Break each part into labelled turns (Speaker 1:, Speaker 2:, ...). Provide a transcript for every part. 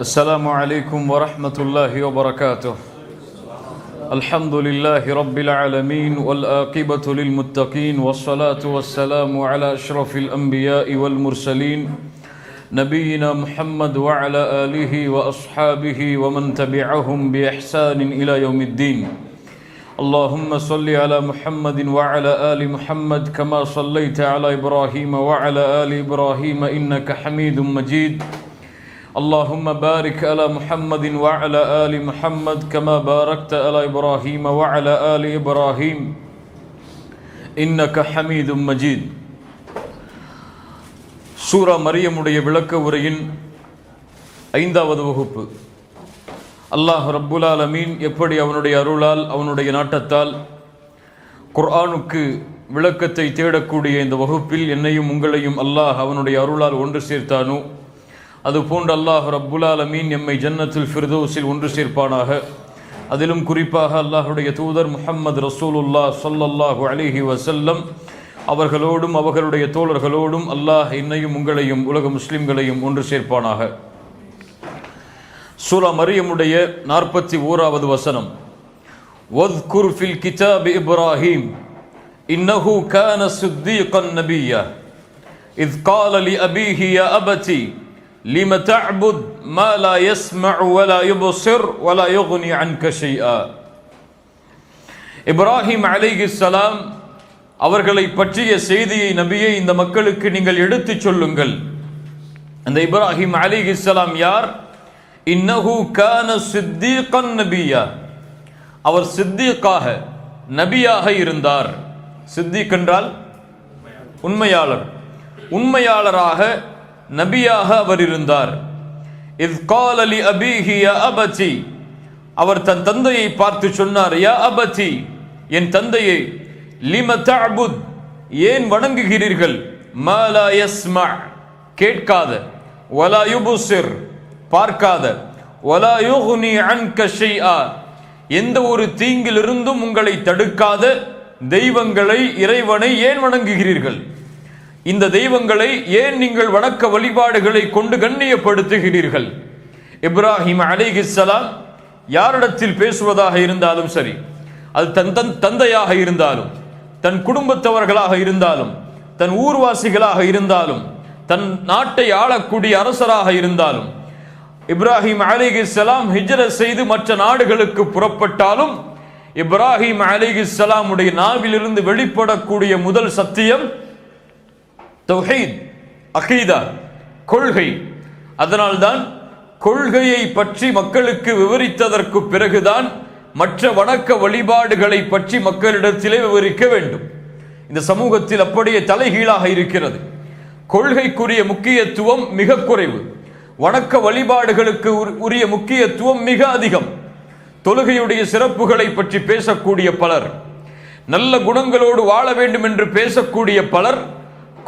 Speaker 1: السلام عليكم ورحمة الله وبركاته. الحمد لله رب العالمين والآقبة للمتقين والصلاة والسلام على أشرف الأنبياء والمرسلين نبينا محمد وعلى آله وأصحابه ومن تبعهم بإحسان إلى يوم الدين. اللهم صل على محمد وعلى آل محمد كما صليت على إبراهيم وعلى آل إبراهيم إنك حميد مجيد. اللهم بارك على محمد وعلى آل محمد كما باركت على إبراهيم وعلى آل إبراهيم إنك حميد مجيد. சூரா மரியமுடைய விளக்க உரையின் 5வது வகுப்பு. அல்லாஹ் ரப்புல் ஆலமீன் எப்படி அவனுடைய அருளால் அவனுடைய நாட்டத்தால் குர்ஆனுக்கு விளக்கத்தை தேடக்கூடிய இந்த வகுப்பில் என்னையும் உங்களையும் அல்லாஹ் அவனுடைய அருளால் ஒன்று சேர்த்தானோ அதுபோன்று அல்லாஹ் ரப்புல் ஆலமீன் எம்மை ஜன்னத்துல் ஃபிர்தௌஸில் ஒன்று சேர்ப்பானாக. அதிலும் குறிப்பாக அல்லாஹுடைய தூதர் முஹம்மது ரசூலுல்லாஹ் ஸல்லல்லாஹு அலைஹி வஸல்லம் அவர்களோடும் அவர்களுடைய தோழர்களோடும் அல்லாஹ் என்னையும் உங்களையும் உலக முஸ்லிம்களையும் ஒன்று சேர்ப்பானாக. சூரா மரியமுடைய 41வது வசனம். வத்குர் ஃபில் கிதாபி இப்ராஹீம் இன்னஹு கான சித்தீகன் நபிய்யா இத் கால லி அபீஹி யா அபதி லிம தஅபுத் மா லா யஸ்மஉ வ லா யுப்சிர் வ லா யுக்னி அன்க ஷைஆ. இப்ராஹீம் அலைஹிஸ்ஸலாம் அவர்களை பற்றிய செய்தியை நபியை இந்த மக்களுக்கு நீங்கள் எடுத்துச் சொல்லுங்கள். அந்த இப்ராஹிம் அலைஹிஸ்ஸலாம் யார்? இன்னஹு கான சித்தீகன் நபிய்யா, அவர் சித்தீக்காக நபியாக இருந்தார். சித்தீக் என்றால் உண்மையாளர், உண்மையாளராக நபியாக அவர் இருந்தார். இத் கால லி அபீஹி யா அபதி, அவர் தன் தந்தையை பார்த்து சொன்னார், யா அபதி, என் தந்தையே, லிம தஅபுத், ஏன் வணங்குகிறீர்கள், மா லா யஸ்மா, கேட்காத, வலா யுப்சிர், பார்க்காத, வலா யுக்னி அன்க ஷைஆ, எந்த ஒரு தீங்கிலிருந்தும் உங்களை தடுக்காத தெய்வங்களை, இறைவனை ஏன் வணங்குகிறீர்கள்? இந்த தெய்வங்களை ஏன் நீங்கள் வணக்க வழிபாடுகளை கொண்டு கண்ணியப்படுத்துகிறீர்கள்? இப்ராஹிம் அலைஹிஸ்ஸலாம் யாரிடத்தில் பேசுவதாக இருந்தாலும் சரி, அது தன் தந்தையாக இருந்தாலும், தன் குடும்பத்தவர்களாக இருந்தாலும், தன் ஊர்வாசிகளாக இருந்தாலும், தன் நாட்டை ஆளக்கூடிய அரசராக இருந்தாலும், இப்ராஹிம் அலைஹிஸ்ஸலாம் ஹிஜ்ரத் செய்து மற்ற நாடுகளுக்கு புறப்பட்டாலும் இப்ராஹிம் அலைஹிஸ்ஸலாமுடைய நாவிலிருந்து வெளிப்படக்கூடிய முதல் சத்தியம் தௌஹீத், அகீதா, கொள்கை. அதனால்தான் கொள்கையை பற்றி மக்களுக்கு விவரித்ததற்கு பிறகுதான் மற்ற வணக்க வழிபாடுகளை பற்றி மக்களிடத்திலே விவரிக்க வேண்டும். இந்த சமூகத்தில் அப்படியே தலைகீழாக இருக்கிறது. கொள்கைக்குரிய முக்கியத்துவம் மிக குறைவு, வணக்க வழிபாடுகளுக்கு உரிய முக்கியத்துவம் மிக அதிகம். தொழுகையுடைய சிறப்புகளை பற்றி பேசக்கூடிய பலர், நல்ல குணங்களோடு வாழ வேண்டும் என்று பேசக்கூடிய பலர்,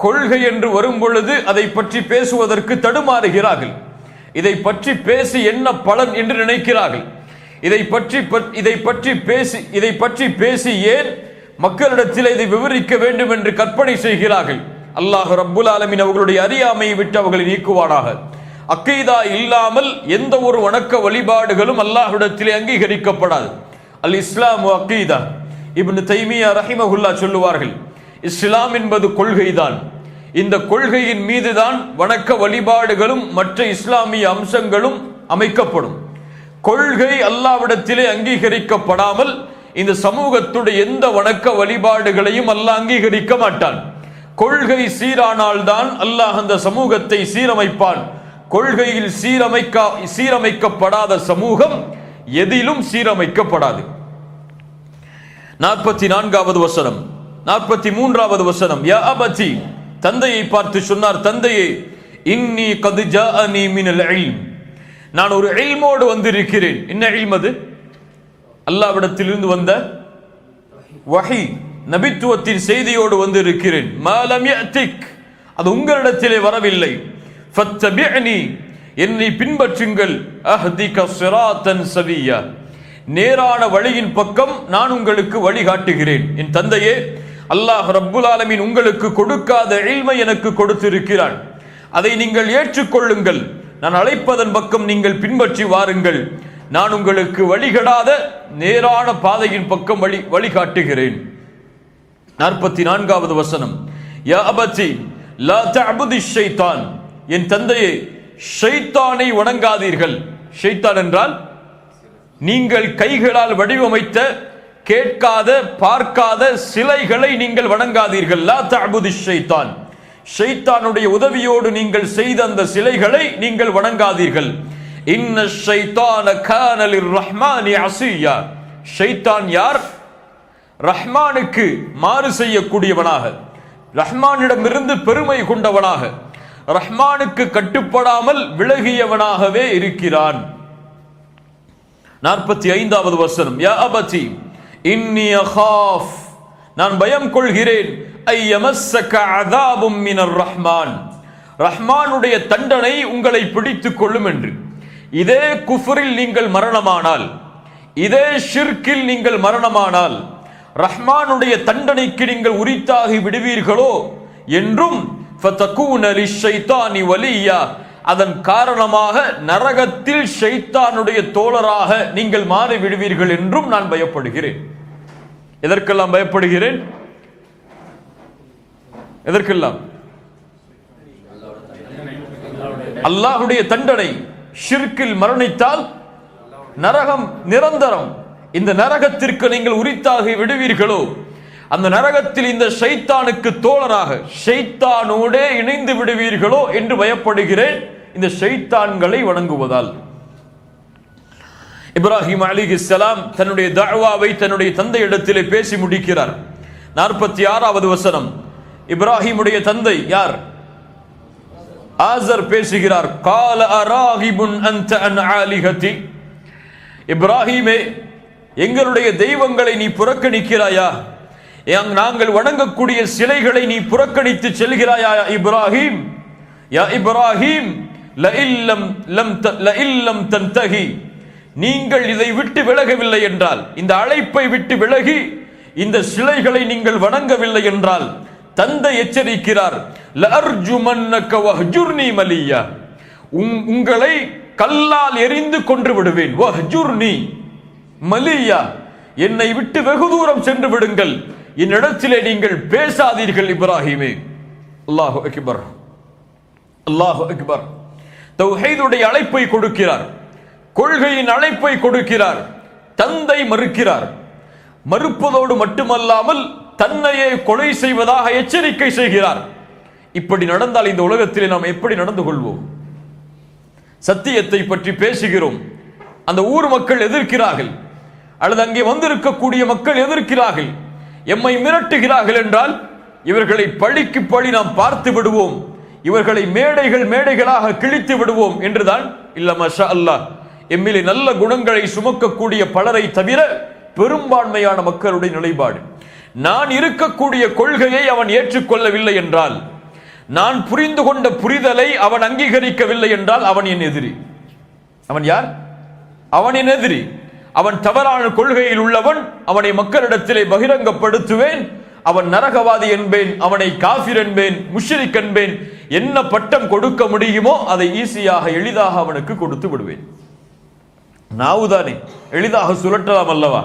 Speaker 1: கொள்கை என்று வரும் பொழுது அதை பற்றி பேசுவதற்கு தடுமாறுகிறார்கள். இதை பற்றி பேசி என்ன பலன் என்று நினைக்கிறார்கள். இதை பற்றி பேசி ஏன் மக்களிடத்தில் இதை விவரிக்க வேண்டும் என்று கற்பனை செய்கிறார்கள். அல்லாஹ் ரப்புல் ஆலமீன் அவர்களுடைய அறியாமையை விட்டு அவர்களை நீக்குவானாக. அக்கீதா இல்லாமல் எந்த ஒரு வணக்க வழிபாடுகளும் அல்லாஹ்விடத்திலே அங்கீகரிக்கப்படாது. அல் இஸ்லாம் அக்கீதா. இப்னு தைமியா ரஹிமஹுல்லா சொல்லுவார்கள், இஸ்லாம் என்பது கொள்கைதான். இந்த கொள்கையின் மீதுதான் வணக்க வழிபாடுகளும் மற்ற இஸ்லாமிய அம்சங்களும் அமைக்கப்படும். கொள்கை அல்லாஹ்விடத்திலே அங்கீகரிக்கப்படாமல் இந்த சமூகத்துடைய எந்த வணக்க வழிபாடுகளையும் அல்லாஹ் அங்கீகரிக்க மாட்டான். கொள்கை சீரானால்தான் அல்லாஹ் அந்த சமூகத்தை சீரமைப்பான். கொள்கையில் சீரமைக்கப்படாத சமூகம் எதிலும் சீரமைக்கப்படாது. 44வது வசனம், 43வது வசனம். யா அபதி, தந்தையை பார்த்து சொன்னார், தந்தையே, இன்னி கத் ஜாஅனி மினல் இல்ம், நான் ஒரு இல்மோடு வந்திருக்கிறேன். என்ன இல்ம் அது? அல்லாஹ்விடத்திலிருந்து வந்த வஹி, நபித்துவத்தின் செய்தியோடு வந்திருக்கிறேன். மா லம் யஅதிக், அது உங்களிடத்திலே வரவில்லை. ஃபத்தபிஅனி, என்னை பின்பற்றுங்கள். அஹ்திக ஸிராத்தன் சவிய்யா, நேரான வழியின் பக்கம் நான் உங்களுக்கு வழிகாட்டுகிறேன். என் தந்தையே, அல்லாஹ் ரப்புல் ஆலமீன் உங்களுக்கு கொடுக்காத இல்மை எனக்கு கொடுத்திருக்கிறான். அதை நீங்கள் ஏற்றுக்கொள்ளுங்கள். நான் அழைப்பதன் பக்கம் நீங்கள் பின்பற்றி வாருங்கள், நான் உங்களுக்கு வழிகடாத நேரான பாதையின் பக்கம் வழிகாட்டுகிறேன். 44வது வசனம், யா அபதி லா தஅபுதி ஷைத்தான், என் தந்தையே ஷைத்தானை வணங்காதீர்கள். ஷைத்தான் என்றால் நீங்கள் கைகளால் வடிவமைத்த கேட்காத பார்க்காத சிலைகளை நீங்கள் வணங்காதீர்கள். லா தஅபுதி ஷைத்தான், ஷைத்தானுடைய உதவியோடு நீங்கள் செய்த அந்த சிலைகளை நீங்கள் வணங்காதீர்கள். இன்ன ஷைத்தான கான லிர்ரஹ்மானி அஸியா, ஷைத்தான் யார்? ரஹ்மானுக்கு மாறு செய்யக்கூடியவனாக, ரஹ்மானிடமிருந்து பெருமை கொண்டவனாக, ரஹ்மானுக்கு கட்டுப்படாமல் விலகியவனாகவே இருக்கிறான். 45வது வசனம், யா அபதி இன்னி அகாஃப், நான் பயம் கொள்கிறேன், ஐயமஸ்ஸக அஸாபும் மினர் ரஹ்மான், ரஹ்மானுடைய தண்டனை உங்களை பிடித்துக் கொள்ளும் என்று. இதே குஃப்ரில் நீங்கள் மரணமானால், இதே ஷிர்கில் நீங்கள் மரணமானால் ரஹ்மானுடைய தண்டனைக்கு நீங்கள் உரித்தாகி விடுவீர்களோ என்றும் ஃபதகூன லிஷ்ஷைத்தானி வலியா, அதன் காரணமாக நரகத்தில் ஷைத்தானுடைய தோழராக நீங்கள் மாறி விடுவீர்கள் என்றும் நான் பயப்படுகிறேன். எதற்கெல்லாம் பயப்படுகிறேன்? எதற்கெல்லாம்? அல்லாஹ்வுடைய தண்டனை. ஷிர்கில் மரணித்தால் நரகம் நிரந்தரம். இந்த நரகத்திற்கு நீங்கள் உரித்தாகி விடுவீர்களோ, அந்த நரகத்தில் இந்த ஷைத்தானுக்கு தோழராக ஷைத்தானோடே இணைந்து விடுவீர்களோ என்று பயப்படுகிறேன், இந்த ஷைத்தான்களை வணங்குவதால். இப்ராஹிம் அலைஹிஸ்ஸலாம் தன்னுடைய தஅவாவை தன்னுடைய தந்தையிடத்திலே பேசி முடிக்கிறார். 46வது வசனம், இப்ராஹிமுடைய தந்தை யார்? ஆசர் பேசுகிறார். கால அராகிபுன் அன்த அன் ஆலிஹதி, இப்ராஹிமே எங்களுடைய தெய்வங்களை நீ புறக்கணிக்கிறாயா? நாங்கள் வணங்கக்கூடிய சிலைகளை நீ புறக்கணித்து செல்கிறாயா இப்ராஹிம்? யா இப்ராஹிம் லஇல்லம் தன்தஹி, நீங்கள் இதை விட்டு விலகவில்லை என்றால், இந்த அழைப்பை விட்டு விலகி இந்த சிலைகளை நீங்கள் வணங்கவில்லை என்றால், தந்தை எச்சரிக்கிறார், லஅர்ஜுமன்னக வஹ்ஜுர்னி மலியா, உங்களை கல்லால் எரிந்து கொன்று விடுவேன். வஹ்ஜுர்னி மலியா, என்னை விட்டு வெகு தூரம் சென்று விடுங்கள், என்னிடத்திலே நீங்கள் பேசாதீர்கள் இப்ராஹிமே. அல்லாஹு அக்பர், அல்லாஹு அக்பர். தௌஹீதுடைய அழைப்பை கொடுக்கிறார், கொள்கையின் அழைப்பை கொடுக்கிறார். தந்தை மறுக்கிறார். மறுப்பதோடு மட்டுமல்லாமல் தன்னையே கொலை செய்வதாக எச்சரிக்கை செய்கிறார். இப்படி நடந்தால் இந்த உலகத்திலே நாம் எப்படி நடந்து கொள்வோம்? சத்தியத்தை பற்றி பேசுகிறோம், அந்த ஊர் மக்கள் எதிர்க்கிறார்கள், அல்லது அங்கே வந்திருக்கக்கூடிய மக்கள் எதிர்க்கிறார்கள், எம்மை மிரட்டுகிறார்கள் என்றால் இவர்களை பழிக்கு பழி நாம் பார்த்து விடுவோம், இவர்களை மேடைகளாக கிழித்து விடுவோம் என்றுதான். இல்ல மாஷா அல்லாஹ், எம்மிலே நல்ல குணங்களை சுமக்கக்கூடிய பலரை தவிர பெரும்பான்மையான மக்களுடைய நிலைப்பாடு, நான் இருக்கக்கூடிய கொள்கையை அவன் ஏற்றுக்கொள்ளவில்லை என்றால், நான் புரிந்து கொண்ட புரிதலை அவன் அங்கீகரிக்கவில்லை என்றால் அவன் என் எதிரி. அவன் யார்? அவன் என் எதிரி. அவன் தவறான கொள்கையில் உள்ளவன். அவனை மக்களிடத்திலே பகிரங்கப்படுத்துவேன். அவன் நரகவாதி என்பேன், அவனை காஃபிர் என்பேன், முஷ்ரிக் என்பேன். என்ன பட்டம் கொடுக்க முடியுமோ அதை ஈஸியாக எளிதாக அவனுக்கு கொடுத்து விடுவேன். நாவுதானே எளிதாக சுழற்றலாம் அல்லவா?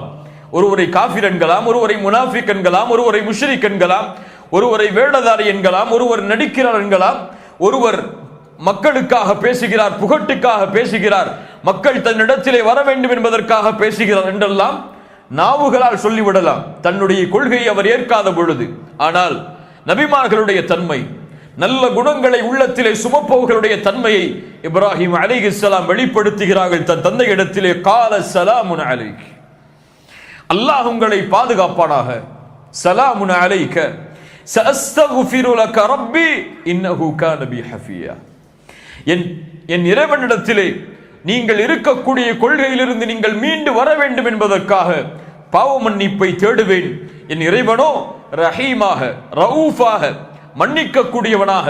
Speaker 1: ஒருவரை காஃபிர் என்கலாம், ஒருவரை முனாஃபிக் என்கலாம், ஒருவரை முஷ்ரிக் என்கலாம், ஒருவரை வேடதாரி என்கலாம், ஒருவர் நடிக்கிறார் என்கலாம், ஒருவர் மக்களுக்காக பேசுகிறார், புகட்டுக்காக பேசுகிறார், மக்கள் தன்னிடத்திலே வர வேண்டும் என்பதற்காக பேசுகிறார் என்றெல்லாம் நாவுகளால் சொல்லிவிடலாம், தன்னுடைய கொள்கையை அவர் ஏற்காத பொழுது. ஆனால் நபிமார்களுடைய தன்மை, நல்ல குணங்களை உள்ளத்திலே சுமப்பவர்களுடைய தன்மையை இப்ராஹிம் அலைஹிஸ்ஸலாம் வெளிப்படுத்துகிறார்கள் தன் தந்தை இடத்திலே. கால ஸலாமுன் அலைக், அல்லாஹ் உங்களை பாதுகாப்பானாக. ஸலாமுன் அலைக சஅஸ்தக்ஃபிரு லக ரப்பி இன்னஹு கான பி ஹஃபியா, என் இறைவனிடத்திலே நீங்கள் இருக்கக்கூடிய கொள்கையிலிருந்து நீங்கள் மீண்டு வர வேண்டும் என்பதற்காக பாவ மன்னிப்பை தேடுவேன். என் இறைவனோ ரஹீமாக, ரவுஃபாக, மன்னிக்க கூடியவனாக,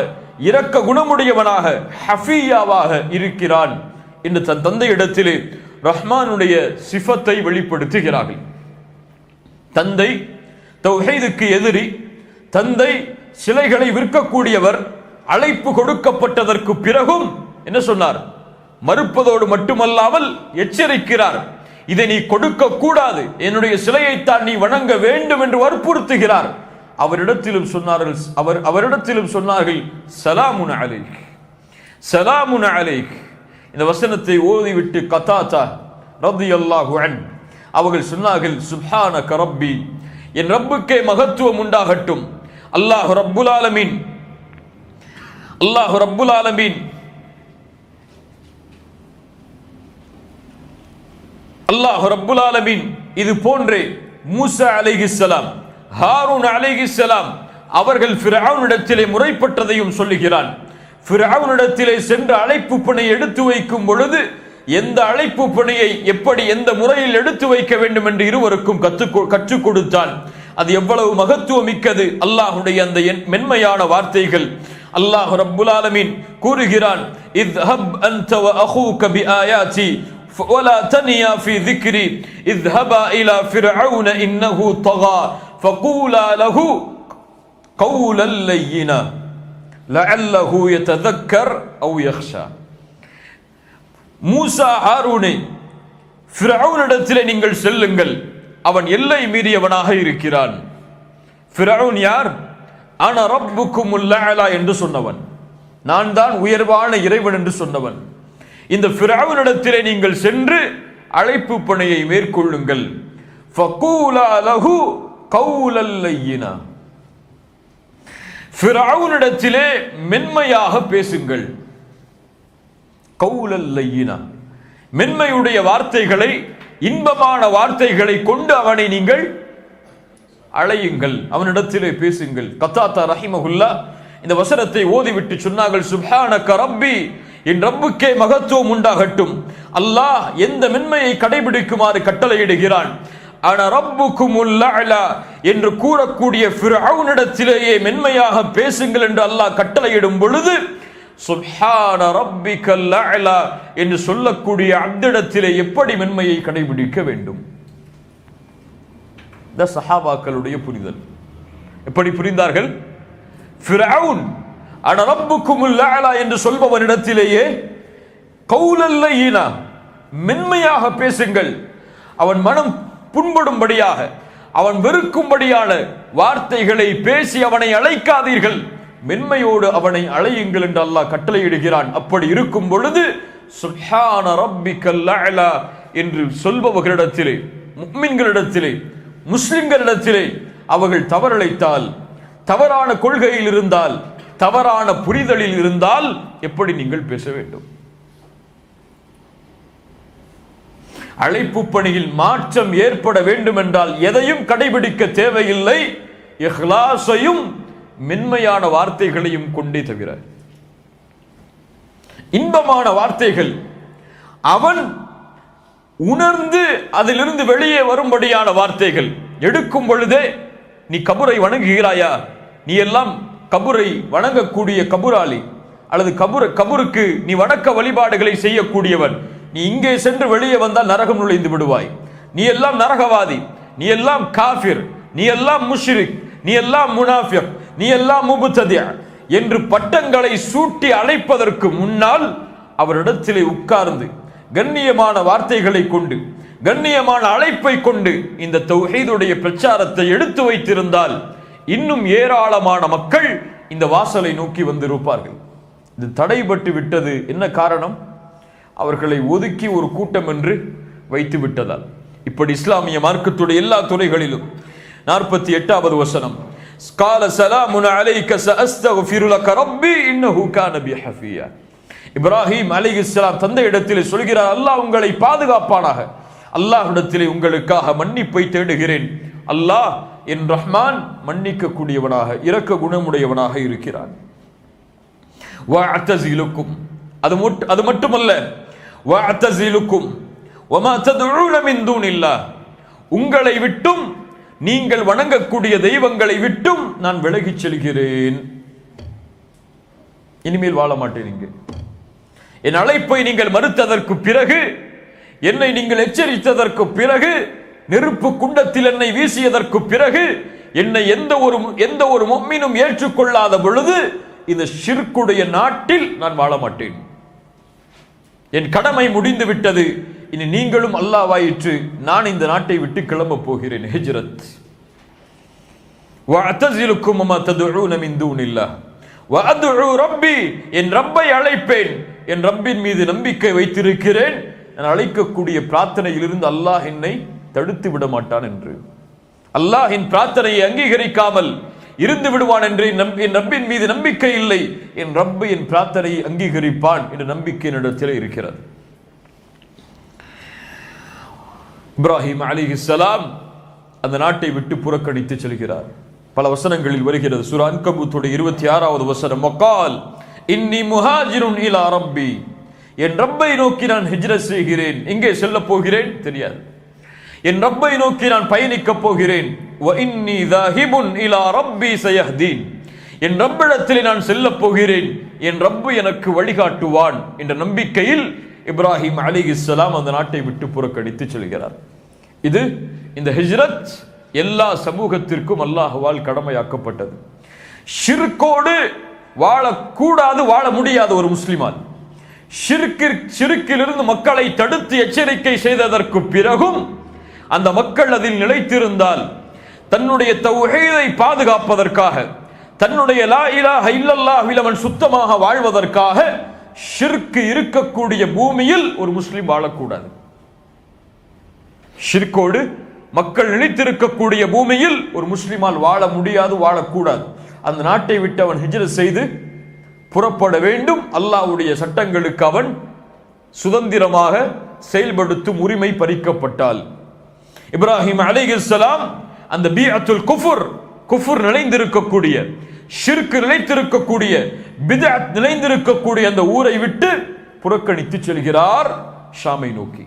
Speaker 1: இரக்க குணமுடையவனாக, ஹஃபியாவாக இருக்கிறான் என்று தன் தந்தை இடத்திலே ரஹ்மானுடைய சிஃபத்தை வெளிப்படுத்துகிறார்கள். தந்தை தௌஹீதுக்கு எதிரி, தந்தை சிலைகளை விற்கக்கூடியவர். அழைப்பு கொடுக்கப்பட்டதற்கு பிறகும் என்ன சொன்னார்? மறுப்பதோடு மட்டுமல்லாமல் எச்சரிக்கிறார். இதை நீ கொடுக்க கூடாது, என்னுடைய சிலையைத்தான் நீ வணங்க வேண்டும் என்று வற்புறுத்துகிறார். அவரிடத்திலும் சொன்னார்கள் சலாமுன் அலைக், சலாமுன் அலைக். இந்த வசனத்தை ஓதிவிட்டு கதாதா ரலியல்லாஹு அன்ஹு அவர்கள் சொன்னார்கள் சுப்ஹானக ரப்பி, என் ரப்புக்கே மகத்துவம் உண்டாகட்டும். அல்லாஹ் ரப்புல் ஆலமீன் இது போன்றே மூசா அலைஹிஸ்ஸலாம், ஹாரூன் அலைஹிஸ்ஸலாம் அவர்கள் ஃபிரௌனிடத்திலே முறைப்பட்டதையும் சொல்லுகிறான். ஃபிரௌனிடத்திலே சென்ற அழைப்பு பணியை எடுத்து வைக்கும் பொழுது எந்த அழைப்பு பணியை எப்படி எந்த முறையில் எடுத்து வைக்க வேண்டும் என்று இருவருக்கும் கற்றுக் கொடுத்தான். அது எவ்வளவு மகத்துவம் மிக்கது! அல்லாஹ்வுடைய அந்த மென்மையான வார்த்தைகள். அல்லாஹ் ரப்புல் ஆலமீன் கூறுகிறான், இத்ஹப் அன்த வ அஹூக பிஆயாதி ولا تنيا في ذكري اذهبا الى فرعون انه طغى فقولا له قولا لينا لعله يتذكر او يخشى. மூசா ஹாரூனை, ஃபிரௌனிடத்திலே நீங்கள் செல்லுங்கள், அவன் எல்லை மீறியவனாக இருக்கிறான். ஃபிரௌன் யார்? அன ரப்புக்குமுல் அலா என்று சொன்னவன், நான் தான் உயர்வான இறைவன் என்று சொன்னவன். இந்த ஃபிரௌனிடத்திலே நீங்கள் சென்று அழைப்பு பணியை மேற்கொள்ளுங்கள். ஃபகூலா லஹு கௌலல் லய்யினா, ஃபிரௌனிடத்திலே மென்மையாக பேசுங்கள். கௌலல் லய்யினா, மென்மையுடைய வார்த்தைகளை, இன்பமான வார்த்தைகளை கொண்டு அவனை நீங்கள் அழையுங்கள், அவனிடத்திலே பேசுங்கள். கத்தாதா ரஹிமஹுல்லா இந்த வசனத்தை ஓதிவிட்டு சொன்னார்கள் சுப்ஹானக ரப்பி, என் ரப்புக்கே மகத்துவம் உண்டாகட்டும். அல்லாஹ் எந்த மென்மையை கடைபிடிக்குமாறு கட்டளையிடுகிறான். அன ரப்புக்குமுல் அலா என்று கூறக்கூடிய ஃபிரௌனிடத்திலேயே மென்மையாக பேசுங்கள் என்று அல்லாஹ் கட்டளையிடும் பொழுது சுப்ஹான ரப்பிக்கல் அலா என்று சொல்லக்கூடிய அப்திடத்திலே எப்படி மென்மையை கடைபிடிக்க வேண்டும்? இந்த சஹாபாக்களுடைய புரிதல். எப்படி புரிந்தார்கள்? ஃபிரௌன் அன ரப்புக்குமுல் அலா என்று சொல்பவனிடத்திலேயே கௌலல் லய்யினா, மென்மையாக பேசுங்கள். அவன் மனம் புண்படும்படியாக, அவன் வெறுக்கும்படியான வார்த்தைகளை பேசி அவனை அழைக்காதீர்கள், மென்மையோடு அவனை அழையுங்கள் என்று அல்லாஹ் கட்டளையிடுகிறான். அப்படி இருக்கும் பொழுது சுப்ஹான ரப்பிக்கல் அலா என்று சொல்பவர்களிடத்திலே, முஃமின்களிடத்திலே, முஸ்லிம்களிடத்திலே அவர்கள் தவறழைத்தால், தவறான கொள்கையில் இருந்தால், தவறான புரிதலில் இருந்தால் எப்படி நீங்கள் பேச வேண்டும்? அழைப்பு பணியில் மாற்றம் ஏற்பட வேண்டும் என்றால் எதையும் கடைபிடிக்க தேவையில்லை, இஹ்லாஸையும் மென்மையான வார்த்தைகளையும் கொண்டே தவிர. இன்பமான வார்த்தைகள் அவன் உணர்ந்து அதிலிருந்து வெளியே வரும்படியான வார்த்தைகள். எடுக்கும் பொழுதே நீ கபரை வணங்குகிறாயா, நீ எல்லாம் கபரை வணங்கக்கூடிய கபுராளி, அல்லது கபருக்கு நீ வணக்க வழிபாடுகளை செய்யக்கூடியவன், நீ இங்கே சென்று வெளியே வந்தால் நரகம் நுழைந்து விடுவாய், நீ எல்லாம் நரகவாதி, நீ எல்லாம் காஃபிர், நீ எல்லாம் முஷ்ரிக், நீ எல்லாம் முனாஃபிக், நீ எல்லாம் முபுத்ததி என்று பட்டங்களை சூட்டி அழைப்பதற்கு முன்னால் அவரிடத்திலே உட்கார்ந்து கண்ணியமான வார்த்தைகளை கொண்டு, கண்ணியமான அழைப்பை கொண்டு இந்த தௌஹீதுடைய பிரச்சாரத்தை எடுத்து வைத்திருந்தால் இன்னும் ஏராளமான மக்கள் இந்த வாசலை நோக்கி வந்திருப்பார்கள். இது தடைபட்டு விட்டது. என்ன காரணம்? அவர்களை ஒதுக்கி ஒரு கூட்டம் என்று வைத்து விட்டதால். இப்படி இஸ்லாமிய மார்க்கத்துடைய எல்லா துறைகளிலும் 48வது வசனம், قال سلام عليك سأستغفر لك ربي إنه كان بي حفيا. இப்ராஹிம் அலைஹிஸ்ஸலாம் தந்தை இடத்திலே சொல்கிறார், அல்லாஹ் உங்களை பாதுகாப்பானாக, அல்லாஹ்விடத்திலே உங்களுக்காக மன்னிப்பை தேடுகிறேன். அல்லாஹ் என் ரஹ்மான் மன்னிக்க கூடியவனாக, இரக்க குணமுடையவனாக இருக்கிறான். வஅதஸிலுக்கும், அது மட்டுமல்ல, வஅதஸிலுக்கும் வமா ததுஊன மின் தூனில்லாஹ், உங்களை விட்டும் நீங்கள் வணங்கக்கூடிய தெய்வங்களை விட்டும் நான் விலகிச் செல்கிறேன். இனிமேல் வாழ மாட்டேன் இங்கு. என் அழைப்பை நீங்கள் மறுத்ததற்கு பிறகு, என்னை நீங்கள் எச்சரித்ததற்கு பிறகு, நெருப்பு குண்டத்தில் என்னை வீசியதற்கு பிறகு, என்னை எந்த ஒரு முஃமினும் ஏற்றுக்கொள்ளாத பொழுது இந்த ஷிர்க்குடைய நாட்டில் நான் வாழ மாட்டேன். என் கடமை முடிந்து விட்டது, இனி நீங்களும் அல்லாஹ்வாயிற்று, நான் இந்த நாட்டை விட்டு கிளம்ப போகிறேன். ஹிஜ்ரத். வஅதஸிலுக்கும் வமா ததுஊன மின் தூனில்லாஹ் வஅதுஉ ரப்பி, என் ரப்பை அழைப்பேன், என் ரப்பின் மீது நம்பிக்கை வைத்திருக்கிறேன், நான் அழைக்கக்கூடிய பிரார்த்தனையிலிருந்து அல்லாஹ் என்னை தடுத்து விட மாட்டான் என்று. அல்லாஹ் என் பிரார்த்தனையை அங்கீகரிக்காமல் இருந்து விடுவான் என்று என் ரப்பின் மீது நம்பிக்கை இல்லை. என் ரப்பு என் பிரார்த்தனையை அங்கீகரிப்பான் என்ற நம்பிக்கை என்னிடத்தில் இருக்கிறது. இப்ராஹிம் அலைஹிஸ்ஸலாம் அந்த நாட்டை விட்டு புறக்கணித்து செல்கிறார். பல வசனங்களில் வருகிறது. சூரா அன்கபூத்துடைய 26வது வசனம், வகால் இன்னி முஹாஜிருன் இலா ரப்பி, என் ரப்பை நோக்கி நான் ஹிஜ்ரத் செய்கிறேன். எங்கே செல்ல போகிறேன் தெரியாது, என் ரப்பை நோக்கி நான் பயணிக்கப் போகிறேன். வ இன்னி தாஹிபுன் இலா ரப்பி சயஹ்தீன், என் ரப்பிடத்தில் நான் செல்ல போகிறேன், என் ரப்பு எனக்கு வழிகாட்டுவான் என்ற நம்பிக்கையில் இப்ராஹிம் அலைஹிஸ்ஸலாம் அந்த நாட்டை விட்டு புறக்கணித்து செல்கிறார். இது இந்த ஹிஜ்ரத் எல்லா சமூகத்திற்கும் அல்லாஹ்வால் கடமையாக்கப்பட்டது. ஷிர்கோடு வாழக்கூடாது, வாழ முடியாது ஒரு முஸ்லிமான். ஷிர்கிலிருந்து மக்களை தடுத்து எச்சரிக்கை செய்ததற்கு பிறகும் அந்த மக்கள் அதில் நிலைத்திருந்தால் தன்னுடைய தௌஹீதை பாதுகாப்பதற்காக, தன்னுடைய லா இலாஹ இல்லல்லாஹ்வில் அவன் சுத்தமாக வாழ்வதற்காக ஷிர்க் இருக்கக்கூடிய பூமியில் ஒரு முஸ்லிம் வாழக்கூடாது. ஷிர்கோடு மக்கள் நிலைத்திருக்கக்கூடிய பூமியில் ஒரு முஸ்லிமால் வாழ முடியாது, வாழக்கூடாது. அந்த நாட்டை விட்டு அவன் ஹிஜ்ரத் செய்து புறப்பட வேண்டும். அல்லாஹ்வுடைய சட்டங்களுக்கு அவன் சுதந்திரமாக செயல்படுத்தும் உரிமை பறிக்கப்பட்டால், இப்ராஹிம் அலைஹிஸ்ஸலாம் அந்த பீஅத்துல் குஃபர் நிலைந்திருக்கக்கூடிய, ஷிர்க் நிலைத்திருக்கக்கூடிய, பித்அத் நிலைந்திருக்கக்கூடிய அந்த ஊரை விட்டு புறக்கணித்து செல்கிறார் ஷாமை நோக்கி.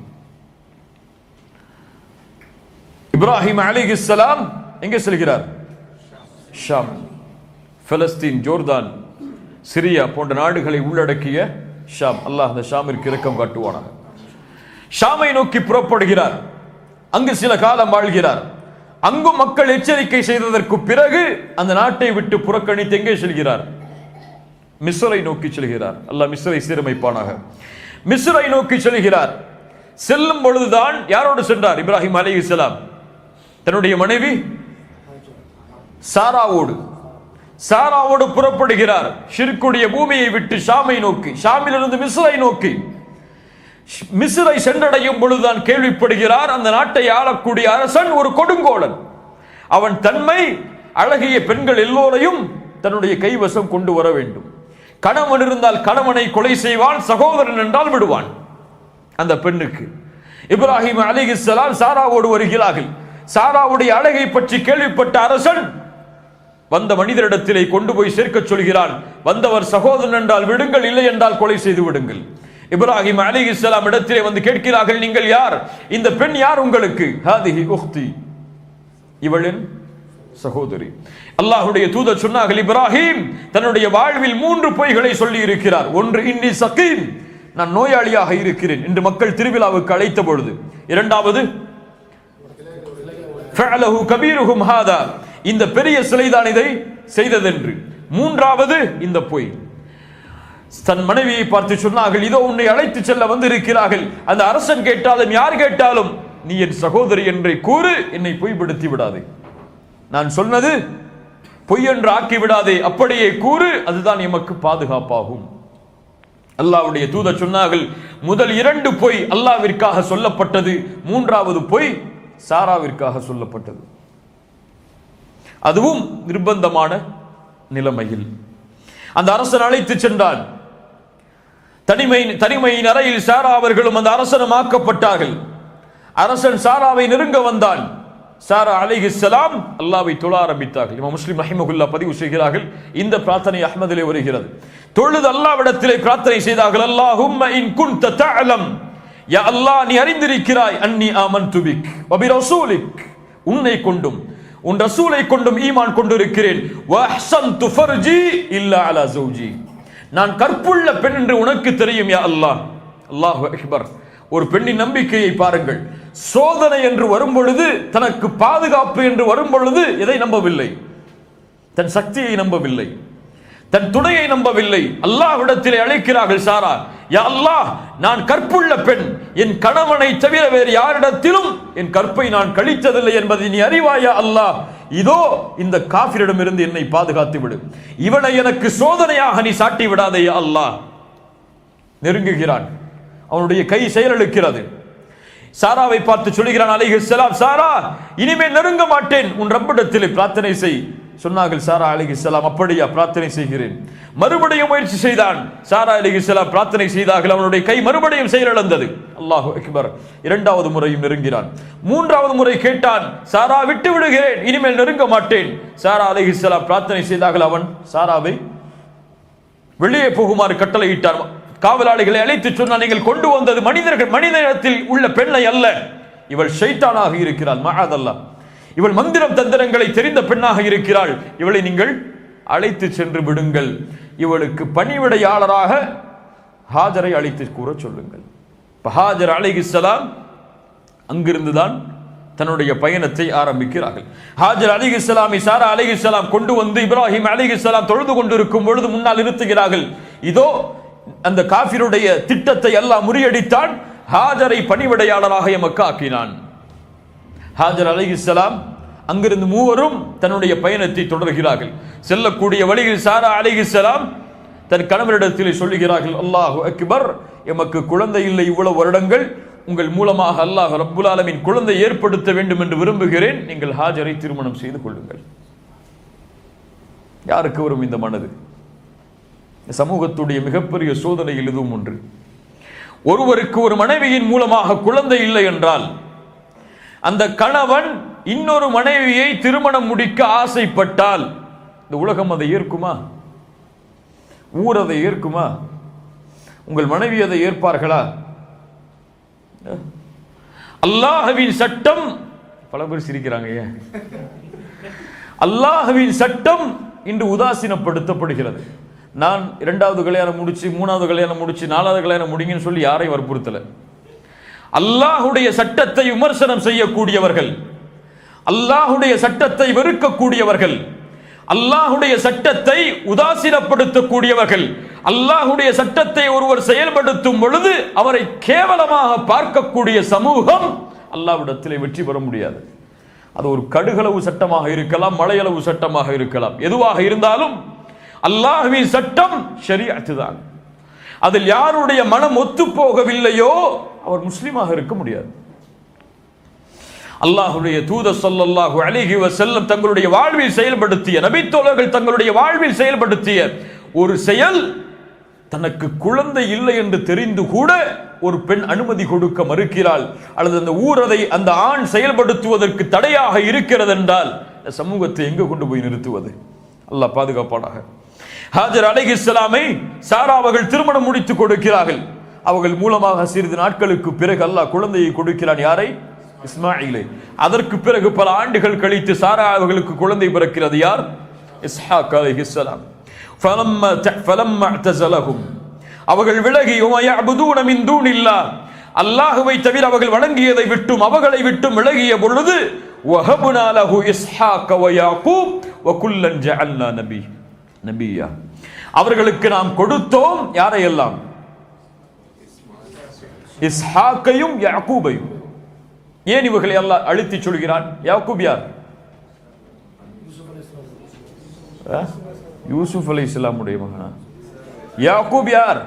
Speaker 1: இப்ராஹிம் அலைஹிஸ்ஸலாம் எங்கே செல்கிறார்? ஷாம். பலஸ்தீன், ஜோர்தான், சிரியா போன்ற நாடுகளை உள்ளடக்கிய ஷாம். அல்லாஹ் அந்த ஷாமிற்கு இரக்கம் காட்டுவானாக. ஷாமை நோக்கி புறப்படுகிறார். அங்கு சில காலம் வாழ்கிறார். அங்கும் மக்கள் எச்சரிக்கை செய்ததற்கு பிறகு அந்த நாட்டை விட்டு புறக்கணித்து எங்கே செல்கிறார்? மிஸ்ரை நோக்கி செல்கிறார். அல்லாஹ் மிஸ்ரை சீரமைப்பானாக. மிஸ்ரை நோக்கி செல்கிறார். செல்லும் பொழுதுதான் யாரோடு சென்றார்? இப்ராஹிம் அலைஹிஸ்ஸலாம் தன்னுடைய மனைவி சாராவோடு புறப்படுகிறார். ஷிர்க்குடைய பூமியை விட்டு ஷாமை நோக்கி, ஷாமிலிருந்து மிஸ்ரை நோக்கி. மிஸ்ரை சென்றடையும் பொழுதுதான் கேள்விப்படுகிறார், அந்த நாட்டை ஆளக்கூடிய அரசன் ஒரு கொடுங்கோலன். அவன் தன்மை அழகிய பெண்கள் எல்லோரையும் தன்னுடைய கைவசம் கொண்டு வர வேண்டும். கணவன் இருந்தால் கணவனை கொலை செய்வான், சகோதரன் என்றால் விடுவான். அந்த பெண்ணுக்கு இப்ராஹிம் அலைஹிஸ்ஸலாம் சாராவோடு வருகிறார்கள். சாராவுடைய அழகை பற்றி கேள்விப்பட்ட அரசன் வந்த மனிதரிடத்திலே கொண்டு போய் சேர்க்க சொல்கிறான். வந்தவர் சகோதரன் என்றால் விடுங்கள், இல்லை என்றால் கொலை செய்து விடுங்கள். இப்ராஹிம் அலைஹிஸ்ஸலாம் இடத்திலே வந்து கேட்கிறார்கள், நீங்கள் யார்? இந்த பெண் யார் உங்களுக்கு? ஹாதிஹி உக்தி, இவளின் சகோதரி. அல்லாஹ்வுடைய தூதர் சொன்னார்கள், இப்ராஹிம் தன்னுடைய வாழ்வில் 3 பொய்களை சொல்லி இருக்கிறார். ஒன்று, இன்னி சகீம், நான் நோயாளியாக இருக்கிறேன் என்று மக்கள் திருவிழாவுக்கு அழைத்த பொழுது. இரண்டாவது, ஃபஅலஹு கபீருஹும் ஹாதா, இந்த பெரிய சிலைதான் இதை செய்ததென்று. மூன்றாவது இந்த பொய். தன் மனைவியை பார்த்து சொன்னார்கள், இதோ உன்னை அழைத்து செல்ல வந்து இருக்கிறார்கள். அந்த அரசன் கேட்டாலும் யார் கேட்டாலும் நீ என் சகோதரி என்றை கூறு, என்னை பொய்படுத்தி விடாதே. நான் சொன்னது பொய் என்று ஆக்கி விடாதே, அப்படியே கூறு, அதுதான் எமக்கு பாதுகாப்பாகும். அல்லாஹ்வுடைய தூதர் சொன்னார்கள், முதல் 2 பொய் அல்லாஹ்விற்காக சொல்லப்பட்டது, மூன்றாவது பொய் சாராவிற்காக சொல்லப்பட்டது. அதுவும் நிர்பந்தமான நிலைமையில். அந்த அரசன் அழைத்து சென்றான். தனிமையின் அறையில் சாரா அவர்களும் அந்த அரசனும் ஆக்கப்பட்டார்கள். அரசன் சாராவை நெருங்க வந்தான். சாரா அலைஹிஸ்ஸலாம் அல்லாஹ்வை தொழ ஆரம்பித்தார்கள். இமாம் முஸ்லிம் ரஹிமஹுல்லாஹ் பதிவு செய்கிறார்கள், இந்த பிரார்த்தனை அஹ்மதிலே வருகிறது. தொழுது அல்லாஹ்விடத்திலே பிரார்த்தனை செய்தார்கள், அல்லாஹும்ம இன் குன்த தஅலம், யா அல்லாஹ் நீ அறிந்திருக்கிறாய், அன்னி ஆமன்து பிக் வ பிரசூலிக், உன்னை கொண்டும் உன் ரசூலை கொண்டும் ஈமான் கொண்டிருக்கிறேன். வ அஹ்ஸன்து ஃபர்ஜி இல்லா அலா ஜௌஜி, நான் கற்புள்ள பெண் என்று உனக்கு தெரியும் யா அல்லாஹ். அல்லாஹு அக்பர். ஒரு பெண்ணின் நம்பிக்கையை பாருங்கள். சோதனை என்று வரும் பொழுது, தனக்கு பாதுகாப்பு என்று வரும் பொழுது எதை நம்பவில்லை? தன் சக்தியை நம்பவில்லை, தன் துணையை நம்பவில்லை, அல்லாஹ்விடத்திலே அழைக்கிறார்கள். சாரா, யா அல்லாஹ், நான் கற்புள்ள பெண், என் கணவனை தவிர வேறு யாரிடத்திலும் என் கற்பை நான் கழித்ததில்லை என்பதை நீ அறிவாயா அல்லாஹ், இதோ இந்த காஃபிரிடமிருந்து என்னை பாதுகாத்து விடு, இவனை எனக்கு சோதனையாக நீ சாட்டி விடாதே யா அல்லாஹ். நெருங்குகிறான், அவனுடைய கை செயலிழக்கிறது. சாராவை பார்த்து சொல்கிறான் அலைஹிஸ்ஸலாம், சாரா, இனிமேல் நெருங்க மாட்டேன், உன் ரப்பிடத்திலே பிரார்த்தனை செய். சொன்னார்கள் சாரா அலைஹிஸ்ஸலாம், அப்படியா, பிரார்த்தனை செய்கிறேன். மறுபடியும் முயற்சி செய்தான். சாரா அலைஹிஸ்ஸலாம் பிரார்த்தனை செய்தார்கள், அவனுடைய கை மறுபடியும் செயலிழந்தது. அல்லாஹு அக்பர். இரண்டாவது முறையும் நெருங்கினான். மூன்றாவது முறை கேட்டான், சாரா, விட்டு விடுகிறேன், இனிமேல் நெருங்க மாட்டேன். சாரா அலைஹிஸ்ஸலாம் பிரார்த்தனை செய்தார்கள். அவன் சாராவை வெளியே போகுமாறு கட்டளையிட்டான். காவலாளிகளை அழைத்து சொன்னான், நீங்கள் கொண்டு வந்தது மனிதத்தில் உள்ள பெண்ணை அல்ல, இவள் ஷைத்தானாக இருக்கிறாள், மஅதல்லாஹ், இவள் மந்திரம் தந்திரங்களை தெரிந்த பெண்ணாக இருக்கிறாள், இவளை நீங்கள் அழைத்து சென்று விடுங்கள், இவளுக்கு பணிவிடையாளராக ஹாஜரை அழைத்து கூற சொல்லுங்கள். ஹாஜர் அலைஹிஸ்ஸலாம் அங்கிருந்துதான் தன்னுடைய பயணத்தை ஆரம்பிக்கிறார்கள். ஹாஜர் அலைஹிஸ்ஸலாமை சாரா அலைஹிஸ்ஸலாம் கொண்டு வந்து இப்ராஹிம் அலைஹிஸ்ஸலாம் தொழுது கொண்டிருக்கும் பொழுது முன்னால் நிறுத்துகிறார்கள். இதோ அந்த காஃபிருடைய திட்டத்தை அல்லாஹ் முறியடித்தான், ஹாஜரை பணிவிடையாளராக எமக்கு ஆக்கினான். ஹாஜர் அலைஹிஸ்ஸலாம் அங்கிருந்து மூவரும் தன்னுடைய பயணத்தை தொடர்கிறார்கள். செல்லக்கூடிய வழியில் சாரா அலைஹிஸ்ஸலாம் தன் கணவரிடத்தில் சொல்லுகிறார்கள், அல்லாஹு அக்பர், எமக்கு குழந்தை இல்லை இவ்வளவு வருடங்கள், உங்கள் மூலமாக அல்லாஹ் ரப்புல் ஆலமீன் குழந்தை ஏற்படுத்த வேண்டும் என்று விரும்புகிறேன், நீங்கள் ஹாஜரை திருமணம் செய்து கொள்ளுங்கள். யாருக்கு வரும் இந்த மனது? சமூகத்துடைய மிகப்பெரிய சோதனையில் இதுவும் ஒன்று. ஒருவருக்கு ஒரு மனைவியின் மூலமாக குழந்தை இல்லை என்றால் அந்த கணவன் இன்னொரு மனைவியை திருமணம் முடிக்க ஆசைப்பட்டால் இந்த உலகம் அதை ஏற்குமா? ஊர் அதை ஏற்குமா? உங்கள் மனைவி அதை ஏற்பார்களா? அல்லாஹ்வின் சட்டம், பல பேர் சிரிக்கிறாங்க, அல்லாஹ்வின் சட்டம் இன்று உதாசீனப்படுத்தப்படுகிறது. நான் இரண்டாவது கல்யாணம் முடிச்சு, மூணாவது கல்யாணம் முடிச்சு, நாலாவது கல்யாணம் முடிங்கன்னு சொல்லி யாரையும் வற்புறுத்தல. அல்லாஹுடைய சட்டத்தை விமர்சனம் செய்யக்கூடியவர்கள், அல்லாஹுடைய சட்டத்தை வெறுக்கக்கூடியவர்கள், அல்லாஹுடைய சட்டத்தை உதாசீனப்படுத்தக்கூடியவர்கள், அல்லாஹுடைய சட்டத்தை ஒருவர் செயல்படுத்தும் பொழுது அவரை கேவலமாக பார்க்கக்கூடிய சமூகம் அல்லாஹ்விடத்திலே வெற்றி பெற முடியாது. அது ஒரு கடுகளவு சட்டமாக இருக்கலாம், மலையளவு சட்டமாக இருக்கலாம், எதுவாக இருந்தாலும் அல்லாஹ்வின் சட்டம் ஷரீஅத் தான். அதில் யாருடைய மனம் ஒத்து போகவில்லையோ அவர் முஸ்லிமாக இருக்க முடியாது. அல்லாஹ்வுடைய தூதர் ஸல்லல்லாஹு அலைஹி வஸல்லம் தங்களுடைய வாழ்வில் செயல்படுத்திய, நபித்தோழர்கள் தங்களுடைய வாழ்வில் செயல்படுத்திய ஒரு செயல், தனக்கு குழந்தை இல்லை என்று தெரிந்து கூட ஒரு பெண் அனுமதி கொடுக்க மறுக்கிறாள், அல்லது அந்த ஊர் அதை அந்த ஆண் செயல்படுத்துவதற்கு தடையாக இருக்கிறது என்றால் சமூகத்தை எங்கு கொண்டு போய் நிறுத்துவது? அல்லாஹ் பாதுகாப்பானாக. ஹாஜர் அலைஹிஸ்ஸலாமை சாரா அவர்கள் திருமணம் முடித்து கொடுக்கிறார்கள். அவர்கள் மூலமாக சிறிது நாட்களுக்கு பிறகு அல்லாஹ் குழந்தையை கொடுக்கிறான். யாரை? இஸ்மாயிலை. அதற்கு பிறகு பல ஆண்டுகள் கழித்து சாரா அவர்களுக்கு குழந்தை பிறக்கிறது. யார்? இஸ்ஹாக் அலைஹிஸ்ஸலாம். ஃபலம்மா அஅ்தஸலஹும், அவர்கள் விலகி யஅபுதூன மின் தூனில்லாஹ், அல்லாஹ்வை தவிர அவர்கள் வணங்கியதை விட்டும் அவர்களை விட்டும் விலகிய பொழுது வஹப்னா லஹு இஸ்ஹாக வ யாக்கூப் வ குல்லன் ஜஅல்னா நபியா, அவர்களுக்கு நாம் கொடுத்தோம் யாரையெல்லாம்? இஸ்ஹாக்கையும் யாக்கூபையும். ஏன் இவர்களை அல்லாஹ் அழுத்தி சொல்கிறான்? யாக்கூப் யார்? யூசுப் அலைஹிஸ்ஸலாமுடைய மகனா? யாக்கூப் யார்?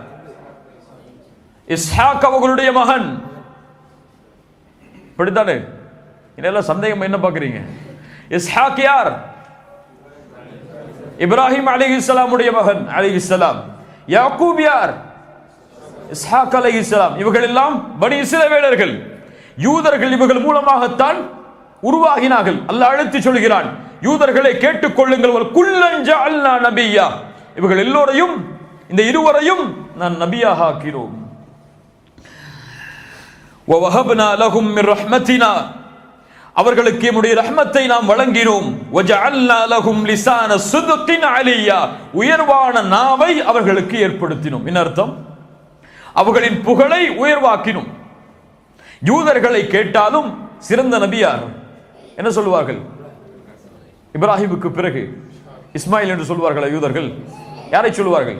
Speaker 1: இஸ்ஹாக் அவர்களுடைய மகன். படித்தானே? இதெல்லாம் சந்தேகம் என்ன பார்க்குறீங்க? இஸ்ஹாக் யார்? இப்ராஹிம் அலைஹிஸ்ஸலாமுடைய மகன் அலைஹிஸ்ஸலாம். யாக்கூப் யார்? இஸ்ஹாக் அலைஹிஸ்ஸலாம். இவர்கள் எல்லாம் பனி இஸ்ரவேலர்கள், யூதர்கள். இவர்கள் மூலமாகத்தான் உருவாகினார்கள். அல்லாஹ் அழைத்து சொல்கிறான், யூதர்களை கேட்டுக்கொள்ளுங்கள், குல்லன் ஜஅல்னா நபியா, இவர்கள் எல்லோரையும், இந்த இருவரையும் நான் நபியாக ஆக்கினோம். வவஹப்னா லஹும் மின் ரஹ்மத்தினா, அவர்களுக்கு நம்முடைய ரஹ்மத்தை நாம் வழங்கினோம். வஜஅல்னா லஹும் லிசான ஸித்கின் அலியா, உயர்வான நாவை அவர்களுக்கு ஏற்படுத்தினோம். என்ன அர்த்தம்? அவர்களின் புகழை உயர்வாக்கினோம். யூதர்களை கேட்டாலும் சிறந்த நபியார் என்ன சொல்லுவார்கள்? இப்ராஹிமுக்கு பிறகு இஸ்மாயில் என்று சொல்வார்களா யூதர்கள்? யாரை சொல்லுவார்கள்?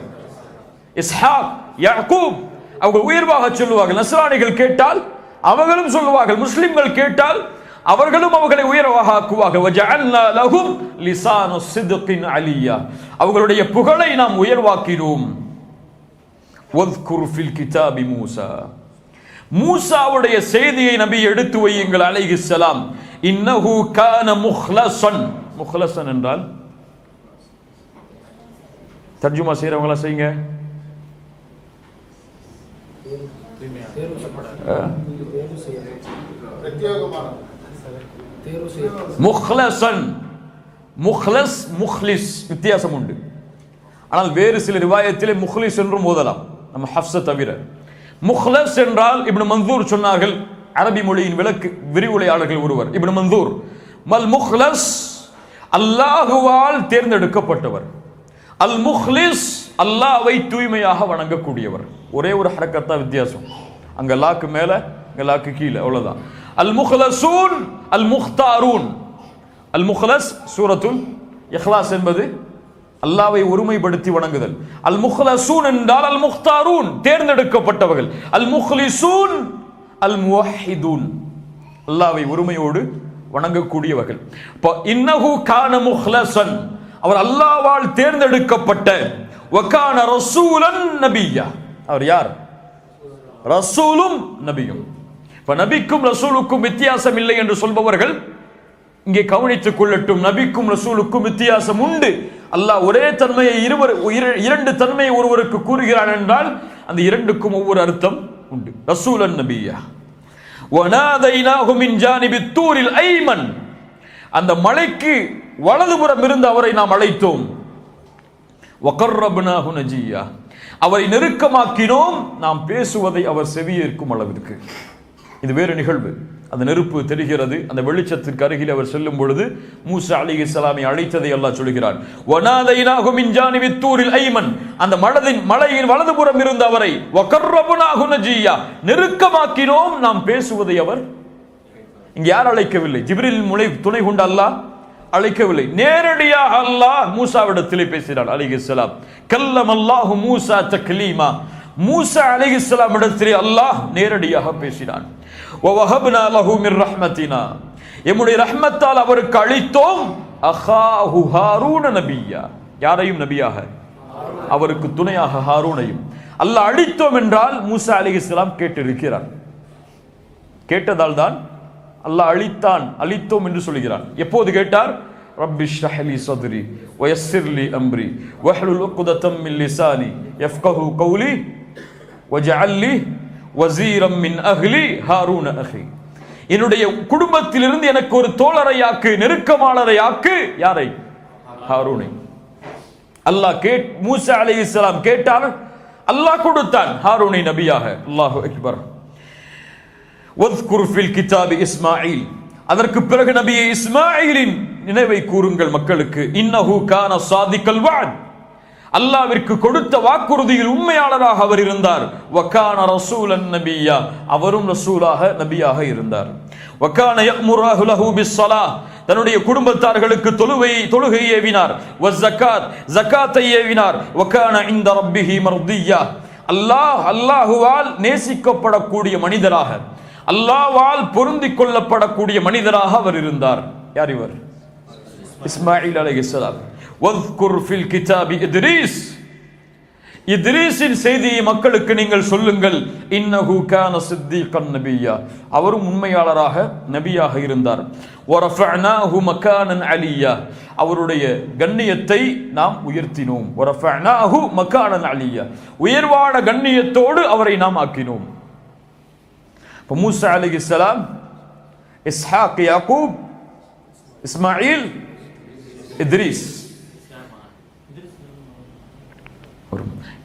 Speaker 1: இஸ்ஹாக், யாக்கூப். அவர்கள் உயர்வாக சொல்லுவார்கள். நஸ்ரானிகள் கேட்டால் அவர்களும் சொல்லுவார்கள். முஸ்லிம்கள் கேட்டால் அவர்களும் அவர்களை உயர்வாக ஆக்குவார்கள். வஜஅல்னா லஹும் லிசானு ஸித்கின் அலியா. அவர்களுடைய புகழை நாம் உயர்வாக்கினோம். வذ்குர் ஃபில் கிதாபி மூஸா. மூசாவுடைய செய்தியை நபி எடுத்து வையுங்கள் அலைஹிஸ்ஸலாம். இன்னஹு கான முஹ்லஸன். முஹ்லஸன் என்றால் தர்ஜுமா செய்றவங்களா செய்யுங்க. முஹ்லஸன், முஹ்லஸ், முஹ்லிஸ் வித்தியாசம் உண்டு. ஆனால் வேறு சில ரிவாயத்திலே முஹ்லிஸ் என்றும் ஓதலாம், நம்ம ஹஃப்ஸ தவிர. முஹ்லஸ் என்றால் இப்னு மன்சூர் சொன்னார்கள், அரபி மொழியின் விளக்கு விரிவுரையாளர்கள் ஒருவர் இப்னு மன்சூர். மல் முஹ்லஸ், அல்லாஹுவால் தேர்ந்தெடுக்கப்பட்டவர். அல் முஹ்லிஸ், அல்லாஹ்வை தூய்மையாக வணங்கக்கூடியவர். ஒரே ஒரு ஹரக்கத்தா வித்தியாசம், அங்க லாக்கு மேல இங்க லாக்கு கீழே, அவ்வளவுதான். அல் முஹ்லஸூன், அல் முஹ்தாரூன். அல் முஹ்லஸ் சூரத்துல் இக்லாஸ் என்பது அல்லாஹ்வை ஒருமைப்படுத்தி வணங்குதல். அல் முஹ்லஸூன் என்றால் அல் முஹ்தாரூன் தேர்ந்தெடுக்கப்பட்டவர்கள். அல் முஹ்லிஸூன் அல் முவஹ்ஹிதூன் அல்லாஹ்வை ஒருமையோடு வணங்கக்கூடியவர்கள். இப்போ இன்னஹு கான முஹ்லஸன், அவர் அல்லாஹ்வால் தேர்ந்தெடுக்கப்பட்ட. வகான ரசூலன் நபிய்யா, அவர் யார்? ரசூலும் நபியும். இப்ப நபிக்கும் ரசூலுக்கும் வித்தியாசம் இல்லை என்று சொல்பவர்கள் இங்கே கவனித்துக் கொள்ளட்டும். நபிக்கும் ரசூலுக்கும் வித்தியாசம் உண்டு. அல்லாஹ் ஒரே தன்மையை இரண்டு தன்மையை ஒருவருக்கு கூறுகிறான் என்றால் அந்த இரண்டுக்கும் ஒவ்வொரு அர்த்தம் உண்டு. ரசூலன் நபிய்யா. வநாதைனாஹு மின் ஜானிபித் தூரில் ஐமன், அந்த மலைக்கு வலதுபுறம் இருந்து அவரை நாம் அழைத்தோம். வகர்ரப்னாஹு நஜியா, அவரை நெருக்கமாக்கினோம், நாம் பேசுவதை அவர் செவியேற்கும் அளவிற்கு. இது வேறு நிகழ்வு. அந்த நெருப்பு தெரிகிறது. அந்த வெளிச்சத்திற்கு அருகில் அவர் செல்லும் பொழுது மூசா அலைஹிஸ்ஸலாமை அழைத்ததை அல்லாஹ் சொல்கிறான். வநாதைனாஹு மின் ஜானிபித் தூரில் ஐமன், அந்த மலையின் வலதுபுறம் இருந்த அவரை வகர்ரப்னாஹு நஜியா, நெருக்கமாக்கினோம், நாம் பேசுவதை அவர். இங்க யார் அழைக்கவில்லை? ஜிப்ரீல் துணை கொண்ட அல்லாஹ் அழைக்கவில்லை. நேரடியாக அல்லாஹ் மூசாவிடத்திலே பேசினார் அலைஹிஸ்ஸலாம். கல்லமல்லாஹு மூசா தக்லீமா, மூசா அலைஹிஸ்ஸலாம் இடத்திலே அல்லாஹ் நேரடியாக பேசினான். வவஹப்னா லஹு மிர் ரஹ்மத்தினா, எம்முடைய ரஹ்மத்தால் அவருக்கு அளித்தோம். அஹாஹு ஹாரூன நபிய்யா, யாரையும் நபியாக, அவருக்கு துணையாக ஹாரூனையும் அல்லாஹ் அளித்தோம் என்றால் மூசா அலைஹிஸ்ஸலாம் கேட்டிருக்கிறார். கேட்டதால் தான் அல்லாஹ் அளித்தான், அளித்தோம் என்று சொல்கிறான். எப்போது கேட்டார்? ரப்பி ஷ்ரஹ் லி ஸத்ரி வ யஸ்ஸிர் லி அம்ரி வஹ்லுல் உக்ததம் மின் லிசானி யஃப்கஹு கௌலி வஜஅல் லி வஸீரம் மின் அஹ்லி ஹாரூன அஹி, என்னுடைய குடும்பத்திலிருந்து எனக்கு ஒரு தோழரையாக்கு, நெருக்கமானரையாக்கு. யாரை? ஹாரூனை. அல்லாஹ் மூசா அலைஹிஸ்ஸலாம் கேட்டார், அல்லாஹ் கொடுத்தான் ஹாரூனை நபியாக. அல்லாஹு அக்பர். வذ்குர் ஃபில் கிதாபி இஸ்மாயில், அதற்கு பிறகு நபியே இஸ்மாயிலின் நினைவை கூறுங்கள் மக்களுக்கு. இன்னஹு கான ஸாதிகல் வஅத், அல்லாஹ்விற்கு கொடுத்த வாக்குறுதியில் உண்மையாளராக அவர் இருந்தார். வகான ரசூலன் நபிய்யா, அவரும் ரசூலாக நபியாக இருந்தார். வகான யஅமுரு லஹு பிஸ்ஸலாஹ், தன்னுடைய குடும்பத்தார்களுக்கு தொழுகையை ஏவினார். வஸகாத், ஜகாத்தை ஏவினார். வகான இன்த ரப்பிஹி மர்திய்யா, அல்லாஹுவால் நேசிக்கப்படக்கூடிய மனிதராக, அல்லாஹ்வால் பொருந்திக் கொள்ளப்படக்கூடிய மனிதராக அவர் இருந்தார். யார் இவர்? இஸ்மாயில் அலைஹிஸ்ஸலாம். வذ்குர் ஃபில் கிதாபி இத்ரீஸ், இத்ரீஸின் செய்தியை மக்களுக்கு நீங்கள் சொல்லுங்கள். இன்னஹு கான சித்தீகன் நபிய்யா, அவரும் உண்மையாளராக நபியாக இருந்தார். வரஃபஅனாஹு மகானன் அலியா, அவருடைய கண்ணியத்தை நாம் உயர்த்தினோம். வரஃபஅனாஹு மகானன் அலியா, உயர்வான கண்ணியத்தோடு அவரை நாம் ஆக்கினோம். இப்போ மூசா அலைஹிஸ்ஸலாம், இஸ்ஹாக், யாக்கூப், இஸ்மாயில், இத்ரீஸ்,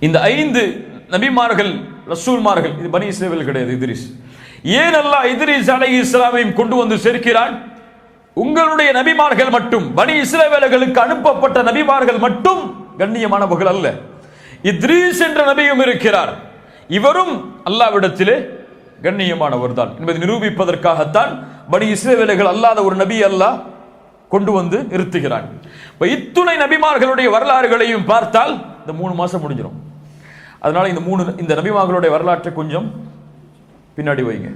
Speaker 1: இந்த 5 நபிமார்கள், ரசூல்மார்கள். இது பனி இஸ்ரவேல் கிடையாது, இத்ரீஸ். ஏன் அல்லாஹ் இத்ரீஸ் அலைஹிஸ்ஸலாமையும் கொண்டு வந்து சேர்க்கிறான்? உங்களுடைய நபிமார்கள் மட்டும், பனி இஸ்ரவேலர்களுக்கு அனுப்பப்பட்ட நபிமார்கள் மட்டும் கண்ணியமானவர்கள் அல்ல, இத்ரீஸ் என்ற நபியும் இருக்கிறார். இவரும் அல்லாஹ்விடத்திலே கண்ணியமானவர் தான் என்பதை நிரூபிப்பதற்காகத்தான் பனி இஸ்ரவேலர்கள் அல்லாத ஒரு நபி அல்லாஹ் கொண்டு வந்து நிறுத்துகிறான். இத்துணை நபிமார்களுடைய வரலாறுகளையும் பார்த்தால் இந்த 3 மாசம் முடிஞ்சிடும். அதனால இந்த நபிமார்களுடைய வரலாற்றை கொஞ்சம் பின்னாடி வைங்க.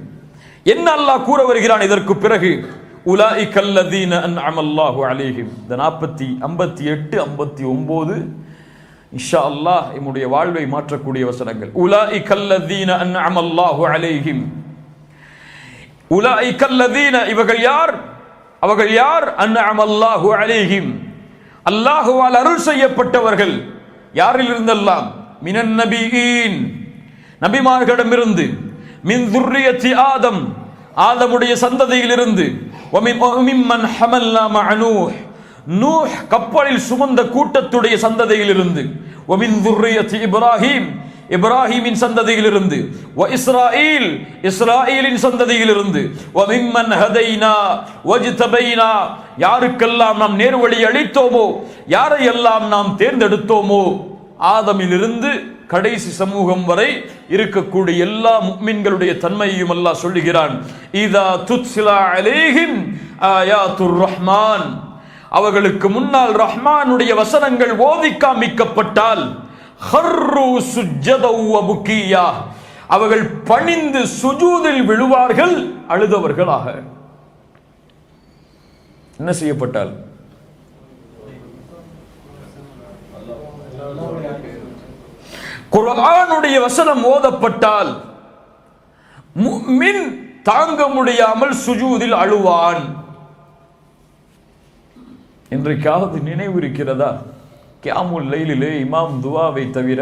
Speaker 1: என்ன அல்லாஹ் கூற வருகிறான் இதற்கு பிறகு? உலாயிகல்லதீன அன்அமல்லாஹு அலைஹிம். இந்த 58 59 இன்ஷா அல்லாஹ் நம்முடைய வாழ்வை மாற்றக்கூடிய வசனங்கள். உலாயிகல்லதீன அன்அமல்லாஹு அலைஹிம். உலாயிகல்லதீன இவர்கள் யார்? அவர்கள் யார்? அன்அமல்லாஹு அலைஹிம், அல்லாஹுவால் அருள் செய்யப்பட்டவர்கள். யாரில் இருந்தெல்லாம்? மினன் நபியீன், நபிமார்களிடமிருந்து, மின் துர்ரியத்தி ஆதம், ஆதமுடைய சந்ததியிலிருந்து, வமிம்மன் ஹமல்னா மஅ நூஹ், நூஹ் கப்பலில் சுமந்த கூட்டத்துடைய சந்ததியிலிருந்து, வமின் துர்ரியத்தி இப்ராஹீம், இப்ராஹீமின் சந்ததியிலிருந்து, வ இஸ்ராயீல், இஸ்ராயீலின் சந்ததியிலிருந்து, வமிம்மன் ஹதைனா வஜ்தபைனா, யாருக்கெல்லாம் நாம் நேர்வழி அளித்தோமோ, யாரையெல்லாம் நாம் தேர்ந்தெடுத்தோமோ, ஆதமிலிருந்து கடைசி சமூகம் வரை இருக்கக்கூடிய எல்லா முஃமின்களுடைய தன்மையையும் அல்லாஹ் சொல்லுகிறான். இதா துத்ஸிலா அலைஹிம் ஆயாத்துர் ரஹ்மான், அவர்களுக்கு முன்னால் ரஹ்மானுடைய வசனங்கள் ஓதி காமிக்கப்பட்டால், ஹர்ரு சுஜ்ஜதௌ வ புக்கியா, அவர்கள் பணிந்து சுஜூதில் விழுவார்கள் அழுதவர்களாக. என்ன செய்யப்பட்டால்? குர்ஆனுடைய வசனம் ஓதப்பட்டால் முஃமின் தாங்க முடியாமல் சுஜூதில் அழுவான். என்றைக்காவது நினைவு இருக்கிறதா? கியாமுல் லைலிலே இமாம் துவாவை தவிர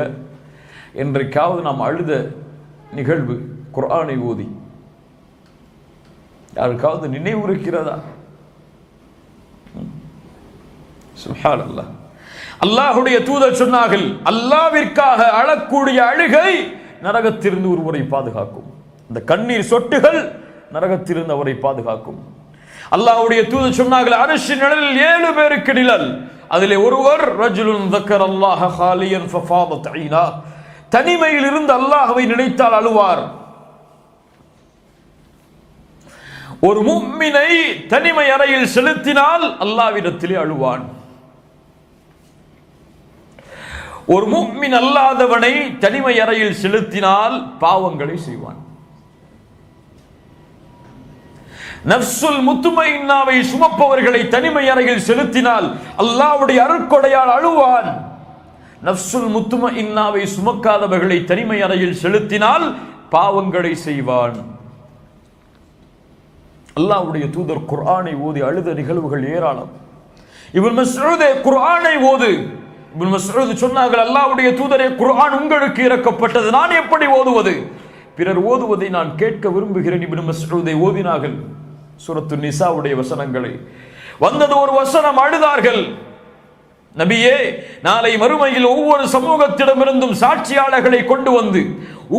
Speaker 1: என்றைக்காவது நாம் அழுத நிகழ்வு குர்ஆனை ஓதி யாருக்காவது நினைவு இருக்கிறதா? சுப்ஹானல்லாஹ். அல்லாஹ்வுடைய தூதர் சொன்னார்கள், அல்லாஹ்விற்காக அழக்கூடிய அழுகை நரகத்திலிருந்து ஒருவரை பாதுகாக்கும். இந்த கண்ணீர் சொட்டுகள் நரகத்திலிருந்து அவரை பாதுகாக்கும். அல்லாஹ்வுடைய தூதர் சொன்னார்கள், அர்ஷின் நிழலில் 7 பேருக்கு நிழல். அதிலே ஒருவர் ரஜுலுன் ذكرல்லாஹ خاليا ففاضت عينا, தனிமையில் இருந்து அல்லாஹ்வை நினைத்தால் அழுவார். ஒரு முஃமினை தனிமை அறையில் செலுத்தினால் அல்லாஹ்விடத்திலே அழுவான். ஒரு முஃமின் அல்லாதவனை தனிமை அறையில் செலுத்தினால் பாவங்களை செய்வான். நஃப்சுல் முத்மஇன்னாவை சுமப்பவர்களை தனிமை அறையில் செலுத்தினால் அல்லாஹ்வுடைய அருட்கொடையால் அழுவான். நஃப்சுல் முத்மஇன்னாவை சுமக்காதவர்களை தனிமை அறையில் செலுத்தினால் பாவங்களை செய்வான். அல்லாஹ்வுடைய தூதர் குர்ஆனை ஓதி அழுத நிகழ்வுகள் ஏராளம். இப்னு மஸ்ஊத் குர்ஆனை ஓது. இப்னு மஸ்ஊத் சொன்னார்கள், அல்லாஹ்வுடைய தூதரே, குர்ஆன் உங்களுக்கு இறக்கப்பட்டது, நான் எப்படி ஓதுவது? பிறர் ஓதுவதை நான் கேட்க விரும்புகிறேன். இப்னு மஸ்ஊதை ஓதினார்கள் சூரத்து நிசாவுடைய வசனங்களை. வந்தது ஒரு வசனம், அழுதார்கள். நபியே, நாளை மறுமையில் ஒவ்வொரு சமூகத்திடமிருந்தும் சாட்சியாளர்களை கொண்டு வந்து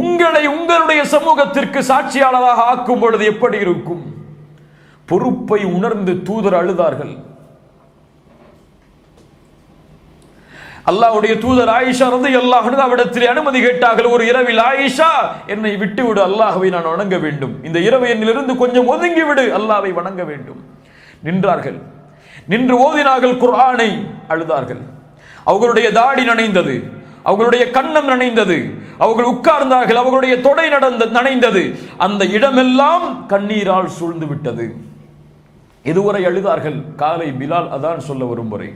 Speaker 1: உங்களை உங்களுடைய சமூகத்திற்கு சாட்சியாளராக ஆக்கும் பொழுது எப்படி இருக்கும்? பொறுப்பை உணர்ந்து தூதர் அழுதார்கள். அல்லாஹ்வுடைய தூதர் ஆயிஷா ரலியல்லாஹு அன்ஹா அவரிடத்தில் அனுமதி கேட்டார்கள். ஒரு இரவில், ஆயிஷா, என்னை விட்டுவிடு, அல்லாஹ்வை நான் வணங்க வேண்டும். இந்த இரவு என்னிலிருந்து கொஞ்சம் ஒதுங்கி விடு, அல்லாஹ்வை வணங்க வேண்டும். நின்றார்கள். நின்று ஓதினார்கள் குர்ஆனை. அழுதார்கள். அவர்களுடைய தாடி நனைந்தது, அவர்களுடைய கன்னம் நனைந்தது, அவர்கள் உட்கார்ந்தார்கள், அவர்களுடைய தொடை நனைந்தது. அந்த இடமெல்லாம் கண்ணீரால் சூழ்ந்து விட்டது. இதுவரை அழுதார்கள். காலை பிலால் அதான் சொல்ல வரும் வரை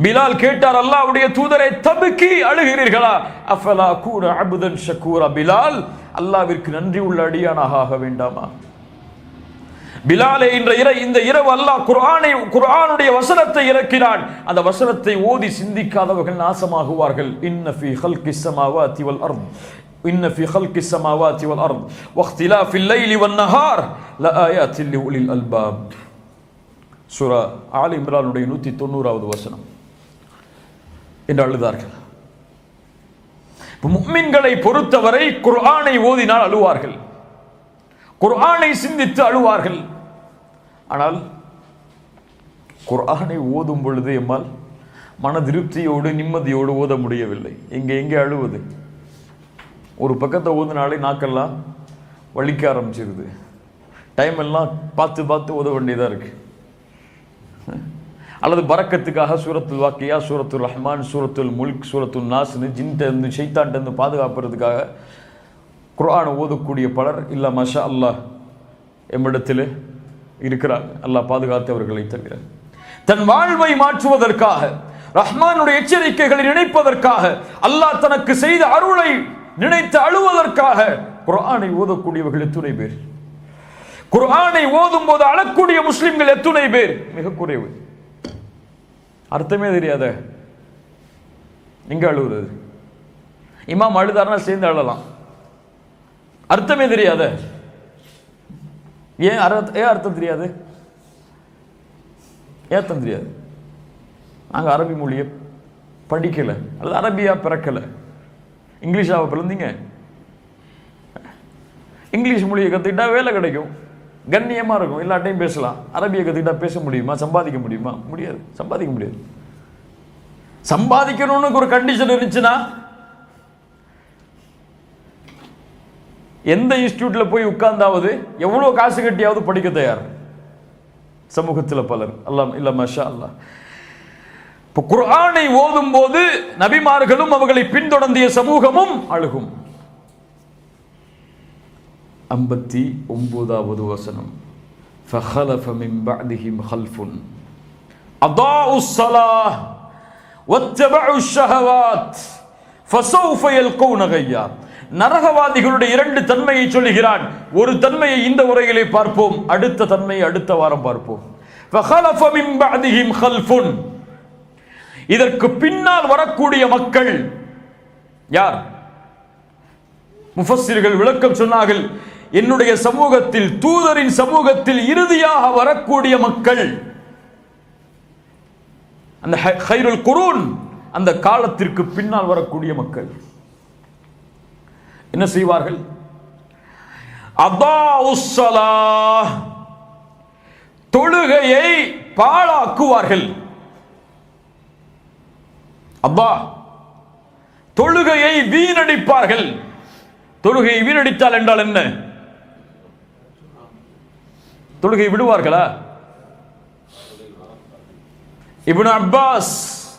Speaker 1: பிலால் கேட்டார், அல்லாஹ்வுடைய தூதரை, தபுக்கி, அழுகிறீர்களா? அஃபலா கூன அப்தன் ஷக்கூரா, பிலால், அல்லாஹ்விற்கு நன்றி உள்ள அடியானாக ஆக வேண்டாமா? பிலாலே, இந்த இரவு அல்லாஹ் குர்ஆனுடைய வசனத்தை இறக்கினான். அந்த வசனத்தை ஓதி சிந்திக்காதவர்கள் நாசமாகுவார்கள். இன்ன ஃபீ ஹல்கிஸ் ஸமாவாதி வல் அர்த், இன்ன ஃபீ ஹல்கிஸ் ஸமாவாதி வல் அர்த் வக்திலாஃபில் லைலி வன் நஹார் லஆயாத்தின் லிஉலில் அல்பாப். சூரா ஆல் இம்ரானுடைய 190வது வசனம் என்று அழுதார்கள். முஃமின்களை பொறுத்தவரை குர்ஆனை ஓதினால் அழுவார்கள், குர்ஆனை சிந்தித்து அழுவார்கள். ஆனால் குர்ஆனை ஓதும் பொழுது எம்மால் மன திருப்தியோடு நிம்மதியோடு ஓத முடியவில்லை. எங்கே அழுவது? ஒரு பக்கத்தை ஓதுனாலே நாக்கெல்லாம் வலிக்க ஆரம்பிச்சிருது. டைம் எல்லாம் பார்த்து பார்த்து ஓத வேண்டியதாக இருக்கு. அல்லது பரக்கத்துக்காக சூரத்துல் வாக்கியா, சூரத்துல் ரஹ்மான், சூரத்துல் முல்க், சூரத்துல் நாஸ்னு ஜின்ட்டு ஷைத்தான்ட்டு பாதுகாப்புறதுக்காக குர்ஆனை ஓதக்கூடிய பலர் இல்ல மாஷா அல்லாஹ் எம்மிடத்தில் இருக்கிறார். அல்லாஹ் பாதுகாத்தவர்களை தவிர தன் வாழ்வை மாற்றுவதற்காக, ரஹ்மானுடைய எச்சரிக்கைகளை நினைப்பதற்காக, அல்லாஹ் தனக்கு செய்த அருளை நினைத்து அழுவதற்காக குர்ஆனை ஓதக்கூடியவர்கள் எத்துணை பேர்? குர்ஆனை ஓதும் போது அழக்கூடிய முஸ்லிம்கள் எத்துணை பேர்? மிக குறைவு. அர்த்தமே தெரியாத எங்க அழுவுறது? இமாம் அழுதாருன்னா சேர்ந்து அழலாம். அர்த்தமே தெரியாத ஏன் அர்த்தம் தெரியாது? ஏத்தம் தெரியாது. நாங்கள் அரபி மொழியை படிக்கலை அல்லது அரபியா பிறக்கலை. இங்கிலீஷாவை பிறந்தீங்க, இங்கிலீஷ் மொழியை கற்றுக்கிட்டா வேலை கிடைக்கும், கண்ணியமாக இருக்கும், எல்லாட்டையும் பேசலாம். அரபியை கற்றுக்கிட்டா பேச முடியுமா? சம்பாதிக்க முடியுமா? முடியாது, சம்பாதிக்க முடியாது. சம்பாதிக்கணும்னு ஒரு கண்டிஷன் இருந்துச்சுன்னா எந்த இன்ஸ்டிடியூட்ல போய் உட்கார்ந்தாவது எவ்வளோ காசு கட்டியாவது படிக்க தயார் சமூகத்தில் பலர். அல்லாஹ் இல்ல மாஷா அல்லாஹ். இப்போ குர்ஆனை ஓதும் போது நபிமார்களும் அவர்களை பின்தொடர்ந்திய சமூகமும் அழுகும். 59வது வசனம், فخلف من بعدهم خلف أضاعوا الصلاة واتبعوا الشهوات فسوف يلقون غيا. நரகவாதிகளுடைய இரண்டு தன்மையை சொல்லுகிறான். ஒரு தன்மையை இந்த உரையிலே பார்ப்போம், அடுத்த தன்மையை அடுத்த வாரம் பார்ப்போம். فخلف من بعدهم خلف, இதற்கு பின்னால் வரக்கூடிய மக்கள் யார்? முஃபஸ்ஸிர்கள் விளக்கம் சொன்னார்கள், என்னுடைய சமூகத்தில், தூதரின் சமூகத்தில் இறுதியாக வரக்கூடிய மக்கள், அந்த ஹைருல் குரூன், அந்த காலத்திற்கு பின்னால் வரக்கூடிய மக்கள் என்ன செய்வார்கள்? அதாஉஸ் ஸலாஹ், தொழுகையை பாழாக்குவார்கள். அப்பா, தொழுகையை வீணடிப்பார்கள். தொழுகையை வீணடித்தால் என்றால் என்ன? தொழுகையை விடுவார்களா? இப்னு அப்பாஸ்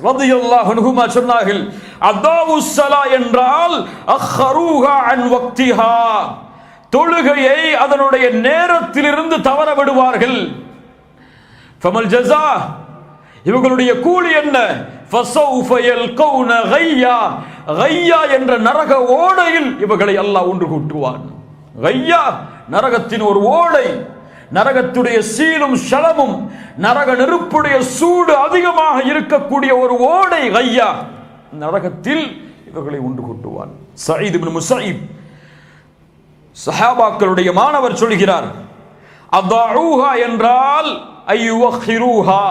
Speaker 1: ரலியல்லாஹு அன்ஹுமா சொன்னார்கள், அதாஉஸ் ஸலா என்றால் அக்ஹருஹா அன் வக்திஹா, தொழுகையை அதனுடைய நேரத்திலிருந்து தவற விடுவார்கள். ஃபமல் ஜஸா, இவர்களுடைய கூலி என்ன? ஃபஸௌஃப யல்கௌன கையா, கையா என்ற நரக ஓடையில் இவர்களை அல்லாஹ் ஒன்று கூட்டுவான். கையா நரகத்தின் ஒரு ஓடை, நரகத்துடைய சீலும் ஷலமும், நரக நெருப்புடைய சூடு அதிகமாக இருக்கக்கூடிய ஒரு ஓடை கையா, நரகத்தில் இவர்களை ஒன்று கூட்டுவான். சயீத் இப்னு முஸைப் சஹாபாக்களுடைய மாணவர் சொல்கிறார், அதாஊஹா என்றால் ஐயுவஹிரூஹா,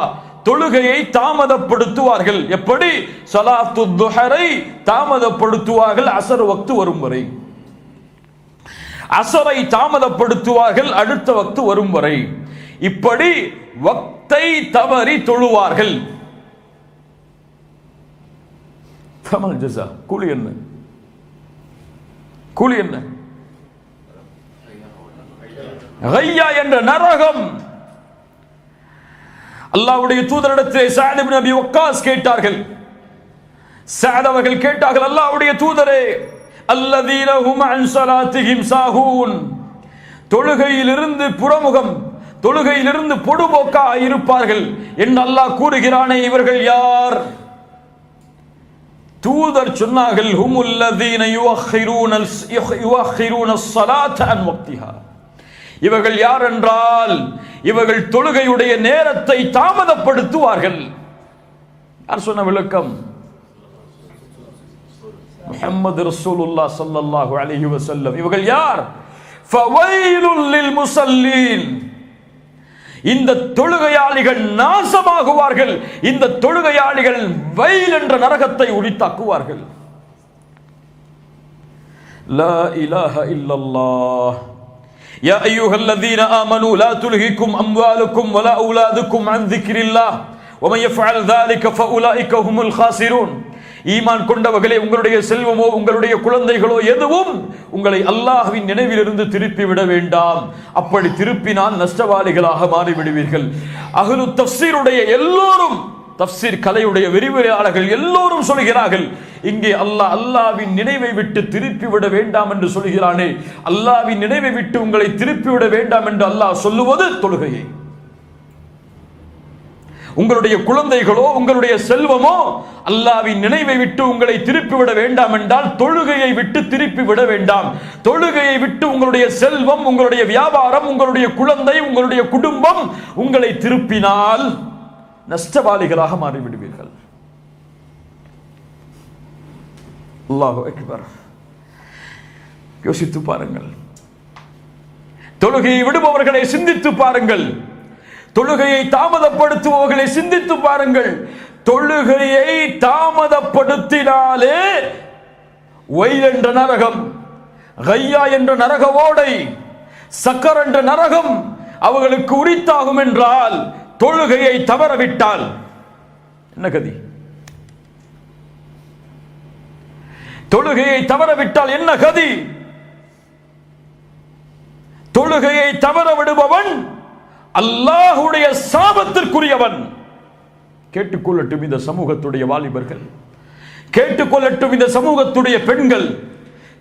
Speaker 1: தொழுகையை தாமதப்படுத்துவார்கள். எப்படி? ஸலாத்து துஹரை தாமதப்படுத்துவார்கள் அஸர் வக்து வரும் வரை, அஸரை தாமதப்படுத்துவார்கள் அடுத்த வக்து வரும் வரை. இப்படி வக்தை தவறி தொழுவார்கள். ஃபமல் ஜஸா, கூலி என்ன? கூலி என்ன? கையா என்ற நரகம். அல்லாஹ்வுடைய தூதரிடத்திலே சஅத் இப்னு அபி வக்காஸ் கேட்டார்கள். சஅத் அவர்கள் கேட்டார்கள், அல்லாஹ்வுடைய தூதரே, அல்லதீன ஹும் அன் ஸலாத்திஹிம் சாஹூன், தொழுகையிலிருந்து புறமுகம், தொழுகையிலிருந்து பொடுபோக்காக இருப்பார்கள் என்று அல்லாஹ் கூறுகிறானே, இவர்கள் யார்? தூதர் சொன்னார்கள், ஹுமுல்லதீன யுஅখিরூன ஸலாத அன் வக்திஹா, இவர்கள் யார் என்றால் இவர்கள் தொழுகையுடைய நேரத்தை தாமதப்படுத்துவார்கள். யார் சொன்ன விளக்கம்? முஹம்மது ரசூலுல்லாஹ் ஸல்லல்லாஹு அலைஹி வஸல்லம். இவர்கள் யார்? ஃபவைலுல் லில் முஸல்லீன், இந்த தொழுகையாளிகள் நாசமாகுவார்கள், இந்த தொழுகையாளிகள் வைல் என்ற நரகத்தை உரித்தாக்குவார்கள். லா இலாஹ இல்லல்லாஹ். யா அய்யுஹல்லதீன ஆமனூ லா துல்ஹிக்கும் அம்வாலுக்கும் வலா அவுலாதுக்கும் அன் ذிக்ரில்லாஹ் வமன் யஃஅல் ذلك ஃபஉலாயிக ஹுமுல் காஸிரூன். ஈமான் கொண்டவர்களே, உங்களுடைய செல்வமோ உங்களுடைய குழந்தைகளோ எதுவும் உங்களை அல்லாஹ்வின் நினைவிலிருந்து திருப்பி விட வேண்டாம். அப்படி திருப்பினால் நஷ்டவாளிகளாக மாறிவிடுவீர்கள். அஹ்லு தஃப்ஸீருடைய எல்லோரும், தஃப்ஸீர் கலையுடைய விரிவுரையாளர்கள் எல்லோரும் சொல்கிறார்கள், இங்கே அல்லாஹ்வின் நினைவை விட்டு திருப்பி விட வேண்டாம் என்று சொல்கிறானே, அல்லாஹ்வின் நினைவை விட்டு உங்களை திருப்பி விட வேண்டாம் என்று அல்லாஹ் சொல்லுவது தொழுகையை. உங்களுடைய குழந்தைகளோ உங்களுடைய செல்வமோ அல்லாஹ்வின் நினைவை விட்டு உங்களை திருப்பி விட வேண்டாம் என்றால் தொழுகையை விட்டு திருப்பி விட வேண்டாம். தொழுகையை விட்டு உங்களுடைய செல்வம், உங்களுடைய வியாபாரம், உங்களுடைய குழந்தை, உங்களுடைய குடும்பம் உங்களை திருப்பினால் நஷ்டவாளிகளாக மாறிவிடுவீர்கள். அல்லாஹு அக்பர். யோசித்து பாருங்கள். தொழுகையை விடுபவர்களை சிந்தித்து பாருங்கள். தொழுகையை தாமதப்படுத்துபவர்களை சிந்தித்து பாருங்கள். தொழுகையை தாமதப்படுத்தினாலே ஒயில் என்ற நரகம், கையா என்ற நரக ஓடை, சக்கர் என்ற நரகம் அவர்களுக்கு உரித்தாகும் என்றால் தொழுகையை தவறவிட்டால் என்ன கதி? தொழுகையை தவறவிட்டால் என்ன கதி? தொழுகையை தவற விடுபவன் அல்லாஹ்வுடைய சாபத்திற்குரியவன். கேட்டுக்கொள்ளட்டும் இந்த சமூகத்துடைய வாலிபர்கள், கேட்டுக்கொள்ளட்டும் இந்த சமூகத்துடைய பெண்கள்,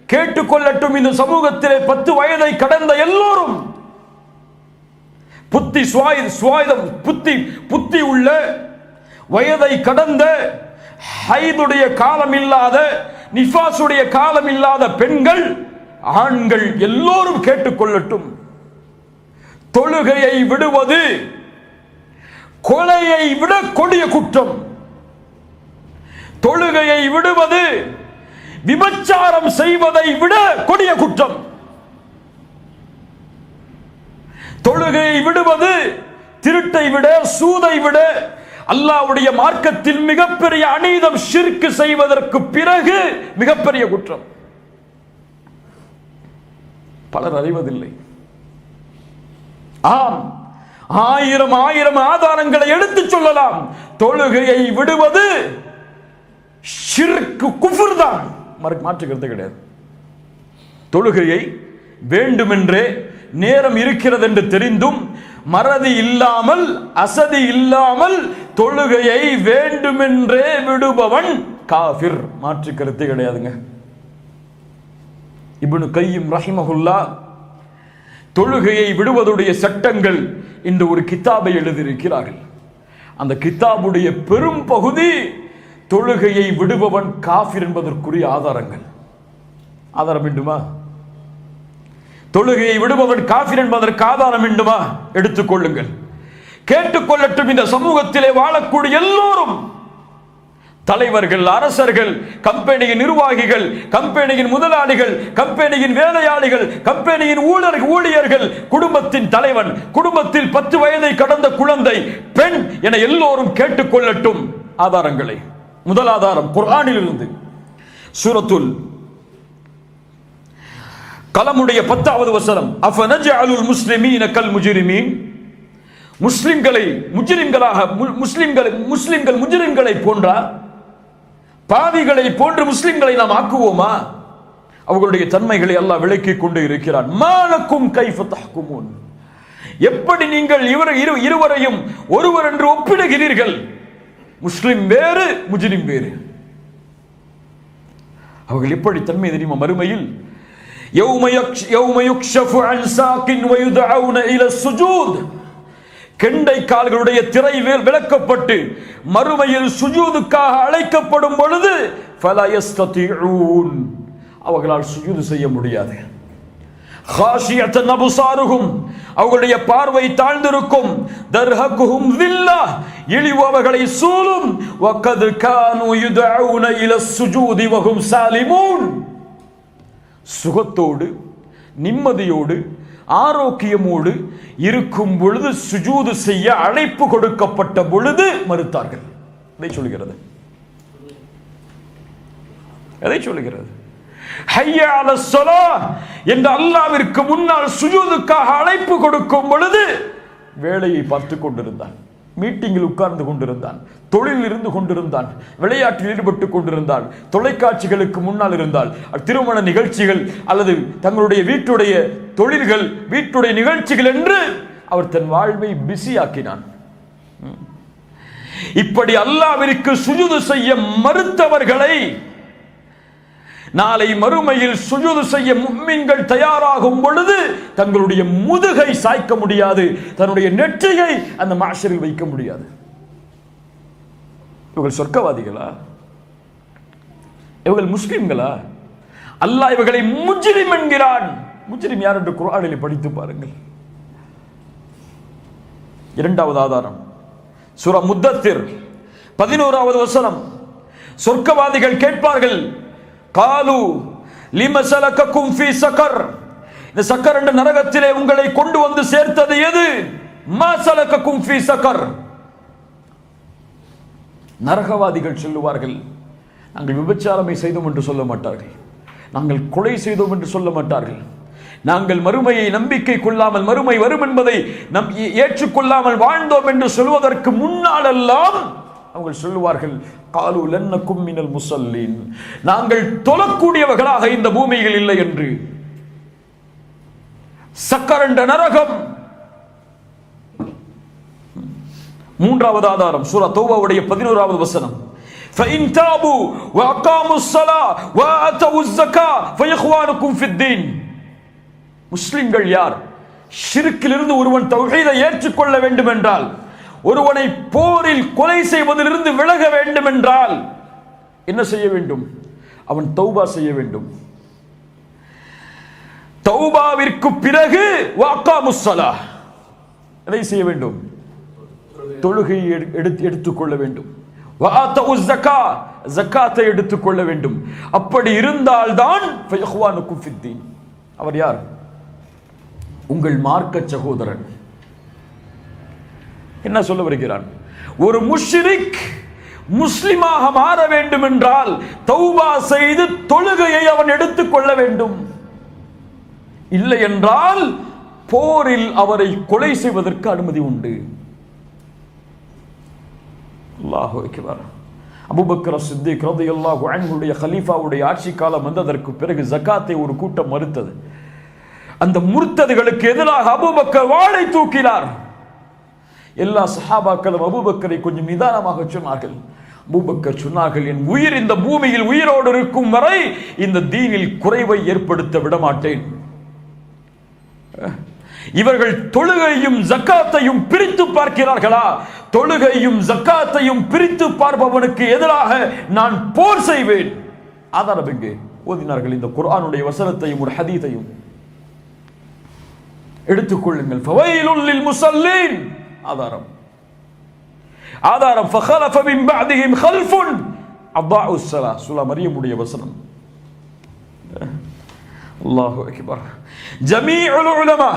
Speaker 1: கேட்டுக்கொள்ளட்டும் இந்த சமூகத்திலே 10 வயதை கடந்த எல்லோரும், புத்தி உள்ள வயதை கடந்த, ஹைதுடைய காலம் இல்லாத, நிஃபாசுடைய காலம் இல்லாத பெண்கள், ஆண்கள் எல்லோரும் கேட்டுக்கொள்ளட்டும். தொழுகையை விடுவது கொலையை விட கொடிய குற்றம். தொழுகையை விடுவது விபச்சாரம் செய்வதை விட கொடிய குற்றம். தொழுகையை விடுவது திருட்டை விட, சூதை விட, அல்லாஹ்வுடைய மார்க்கத்தில் மிகப்பெரிய அநீதம், ஷிர்க் செய்வதற்கு பிறகு மிகப்பெரிய குற்றம். பலர் அறிவதில்லை. ஆம், ஆயிரம் ஆதாரங்களை எடுத்து சொல்லலாம். தொழுகையை விடுவது ஷிர்க், குஃப்ர் தான், மாற்றுகிறது கிடையாது. தொழுகையை வேண்டுமென்றே நேரம் இருக்கிறது என்று தெரிந்தும் மறதி இல்லாமல், அசதி இல்லாமல் தொழுகையை வேண்டுமென்றே விடுபவன் காஃபிர், மாற்று கருத்து கிடையாதுங்க. இப்னு கையிம் ரஹிமஹுல்லா தொழுகையை விடுவதுடைய சட்டங்கள் இந்த ஒரு கிதாபை எழுதியிருக்கிறார்கள். அந்த கிதாபுடைய பெரும் பகுதி தொழுகையை விடுபவன் காஃபிர் என்பதற்குரிய ஆதாரங்கள். ஆதாரம் வேண்டுமா? தொழுகையை விடுபவன் காஃபிர் என்பதற்கு ஆதாரம் வேண்டுமா? எடுத்துக்கொள்ளுங்கள். கேட்டுக்கொள்ளட்டும் இந்த சமூகத்திலே வாழக்கூடிய எல்லோரும், தலைவர்கள், அரசர்கள், கம்பெனியின் நிர்வாகிகள், கம்பெனியின் முதலாளிகள், கம்பெனியின் வேலையாளிகள், கம்பெனியின் ஊழியர்கள், குடும்பத்தின் தலைவன், குடும்பத்தில் 10 வயதை கடந்த குழந்தை, பெண் என எல்லோரும் கேட்டுக்கொள்ளட்டும் ஆதாரங்களை. முதல் ஆதாரம் குர்ஆனில் இருந்து சூரத்துல் கலமுடைய 10வது வசனம், அஃபனஜஅலுல் முஸ்லிமீன கல் முஜ்ரிமீன், முஸ்லிம்களை முஜ்ரிம்களாக, முஸ்லிம்கள் முஜ்ரிம்களை போன்றா, பாவிகளை போன்று முஸ்லிம்களை நாம் ஆக்குவோமா? அவர்களுடைய தன்மைகளை அல்லாஹ் விளக்கிக் கொண்டு இருக்கிறான். மாலக்கும் கைஃப தஹ்குமூன், எப்படி நீங்கள் இருவரையும் ஒருவர் என்று ஒப்பிடுகிறீர்கள்? முஸ்லிம் வேறு, முஜ்ரிம் வேறு. அவர்கள் எப்படி தன்மை தெரியுமா? மறுமையில் யௌம யுக்ஷஃபு அன் சாகின் வ யுதஊன இலா ஸுஜூத், கெண்டை கால்களுடைய திரை விலக்கப்பட்டு மறுமையில் சுஜூதுக்காக அழைக்கப்படும் பொழுது ஃபலா யஸ்ததிஊன், அவர்களால் சுஜூது செய்ய முடியாது. காஷியத்தன் அபுசாருஹும், அவர்களுடைய பார்வை தாழ்ந்திருக்கும். தர்ஹகுஹும் தில்லா, இழிவு அவர்களை சூழும். வகத் கானூ யுதஊன இலா ஸுஜூதி வஹும் சாலிமூன், சுகத்தோடு, நிம்மதியோடு, ஆரோக்கியமோடு இருக்கும் பொழுது சுஜூது செய்ய அழைப்பு கொடுக்கப்பட்ட பொழுது மறுத்தார்கள். எதை சொல்கிறது? எதை சொல்கிறது? ஹய்ய அலஸ் ஸலாஹ் என்ற அல்லாஹ்விற்கு முன்னால் சுஜூதுக்காக அழைப்பு கொடுக்கும் பொழுது வேலையை பார்த்து கொண்டிருந்தான். மீட்டிங்கில் உட்கார்ந்து கொண்டிருந்தான், தொழில் இருந்து கொண்டிருந்தான், விளையாட்டில் ஈடுபட்டு கொண்டிருந்தான், தொலைக்காட்சிகளுக்கு முன்னால் இருந்தால், திருமண நிகழ்ச்சிகள் அல்லது தங்களுடைய வீட்டுடைய தொழில்கள், வீட்டுடைய நிகழ்ச்சிகள் என்று அவர் தன் வாழ்வை பிஸியாக்கினான். இப்படி அல்லாஹ்விற்கு சுஜூது செய்ய மறுத்தவர்களை நாளை மறுமையில் சுஜூது செய்ய முஃமின்கள் தயாராகும் பொழுது தங்களுடைய முதுகை சாய்க்க முடியாது, தன்னுடைய நெற்றியை அந்த மஹ்ஷரில் வைக்க முடியாது. இவர்கள் சொர்க்கவாதிகளா? இவர்கள் முஸ்லிம்களா? அல்லாஹ் இவர்களை முஜ்ரிம் என்கிறான். முஜ்ரிம் யார் என்று குர்ஆனில் படித்து பாருங்கள். இரண்டாவது ஆதாரம் சூரா முத்தத்திர் 11வது வசனம். சொர்க்கவாதிகள் கேட்பார்கள், காலு லிமஸலககும் ஃபீ ஸகர், இந்த சக்கர் என்ற நரகத்திலே உங்களை கொண்டு வந்து சேர்த்தது எது? மா ஸலககும் ஃபீ ஸகர். நரகவாதிகள் சொல்லுவார்கள், நாங்கள் விபச்சாரமை செய்தோம் என்று சொல்ல மாட்டார்கள், நாங்கள் கொலை செய்தோம் என்று சொல்ல மாட்டார்கள், நாங்கள் மறுமையை நம்பிக்கை கொள்ளாமல் மறுமை வரும் என்பதை ஏற்றுக்கொள்ளாமல் வாழ்ந்தோம் என்று சொல்வதற்கு முன்னாலெல்லாம் அவர்கள் சொல்லுவார்கள், காலு லன்னகும் மினல் முஸல்லீன், நாங்கள் தொழக்கூடியவர்களாக இந்த பூமியில் இல்லை என்று. சக்கர் என்ற நரகம். மூன்றாவது ஆதாரம் சூரா தௌபாவுடைய 11வது வசனம். فَإِن تَابُوا وَأَقَامُوا الصَّلَاةَ وَآتَوُا الزَّكَاةَ فَإِخْوَانُكُمْ فِي الدِّينِ. முஸ்லிம்கள் யார்? ஷிர்க்கிலிருந்து ஒருவன் தௌஹீதை ஏற்றுக்கொள்ள வேண்டும் என்றால், ஒருவனை போரில் கொலை செய்வதிலிருந்து விலக வேண்டும் என்றால் என்ன செய்ய வேண்டும்? அவன் தௌபா செய்ய வேண்டும். தௌபாவிற்கு பிறகு வஅகாமுஸ்ஸலா, எதை செய்ய வேண்டும்? தொழுகை எடுத்துக்கொள்ள வேண்டும். வஆத்தஉஸ் ஸகா, ஜகாத்தை எடுத்துக்கொள்ள வேண்டும். அப்படி இருந்தால்தான் ஃபயஹ்வானுக்கும் ஃபித்தீன். அவர் யார்? உங்கள் மார்க்க சகோதரன். என்ன சொல்ல வருகிறான்? ஒரு முஷ்ரிக் முஸ்லிமாக மாற வேண்டும் என்றால் தௌபா செய்து தொழுகையை அவன் எடுத்துக்கொள்ள வேண்டும். இல்லை என்றால் போரில் அவரை கொலை செய்வதற்கு அனுமதி உண்டு. அல்லாஹு அக்பர். அபூபக்கர் சித்திக் ரலியல்லாஹு அன்ஹுடைய கலீஃபாவுடைய ஆட்சி காலம் வந்ததற்கு பிறகு ஜகாத்தை ஒரு கூட்டம் மறுத்தது. அந்த முர்த்ததுகளுக்கு எதிராக அபூபக்கர் வாளை தூக்கினார். எல்லா சஹாபாக்களும் அபூபக்கரை கொஞ்சம் நிதானமாக சொன்னார்கள். அபூபக்கர் சொன்னார்கள், என் உயிர் இந்த பூமியில் உயிரோடு இருக்கும் வரை இந்த தீனில் குறைவை ஏற்படுத்த விடமாட்டேன். இவர்கள் தொழுகையும் ஜக்காத்தையும் பிரித்து பார்க்கிறார்களா? தொழுகையும் ஜக்காத்தையும் பிரித்து பார்ப்பவனுக்கு எதிராக நான் போர் செய்வேன். ஆதாரம் எங்கே? ஓதினார்கள் இந்த குர்ஆனுடைய வசனத்தையும் ஒரு ஹதீஸையும் எடுத்துக்கொள்ளுங்கள். ஃபவைலுல் லில் முஸல்லீன். ஆதாரம் ஃபഖலஃப மின் பஅதிஹிம் கல்ஃபுன் அதாஉஸ் ஸலா. சூரா மரியமுடைய வசனம். அல்லாஹு அக்பர். ஜமீஉல் உலமா,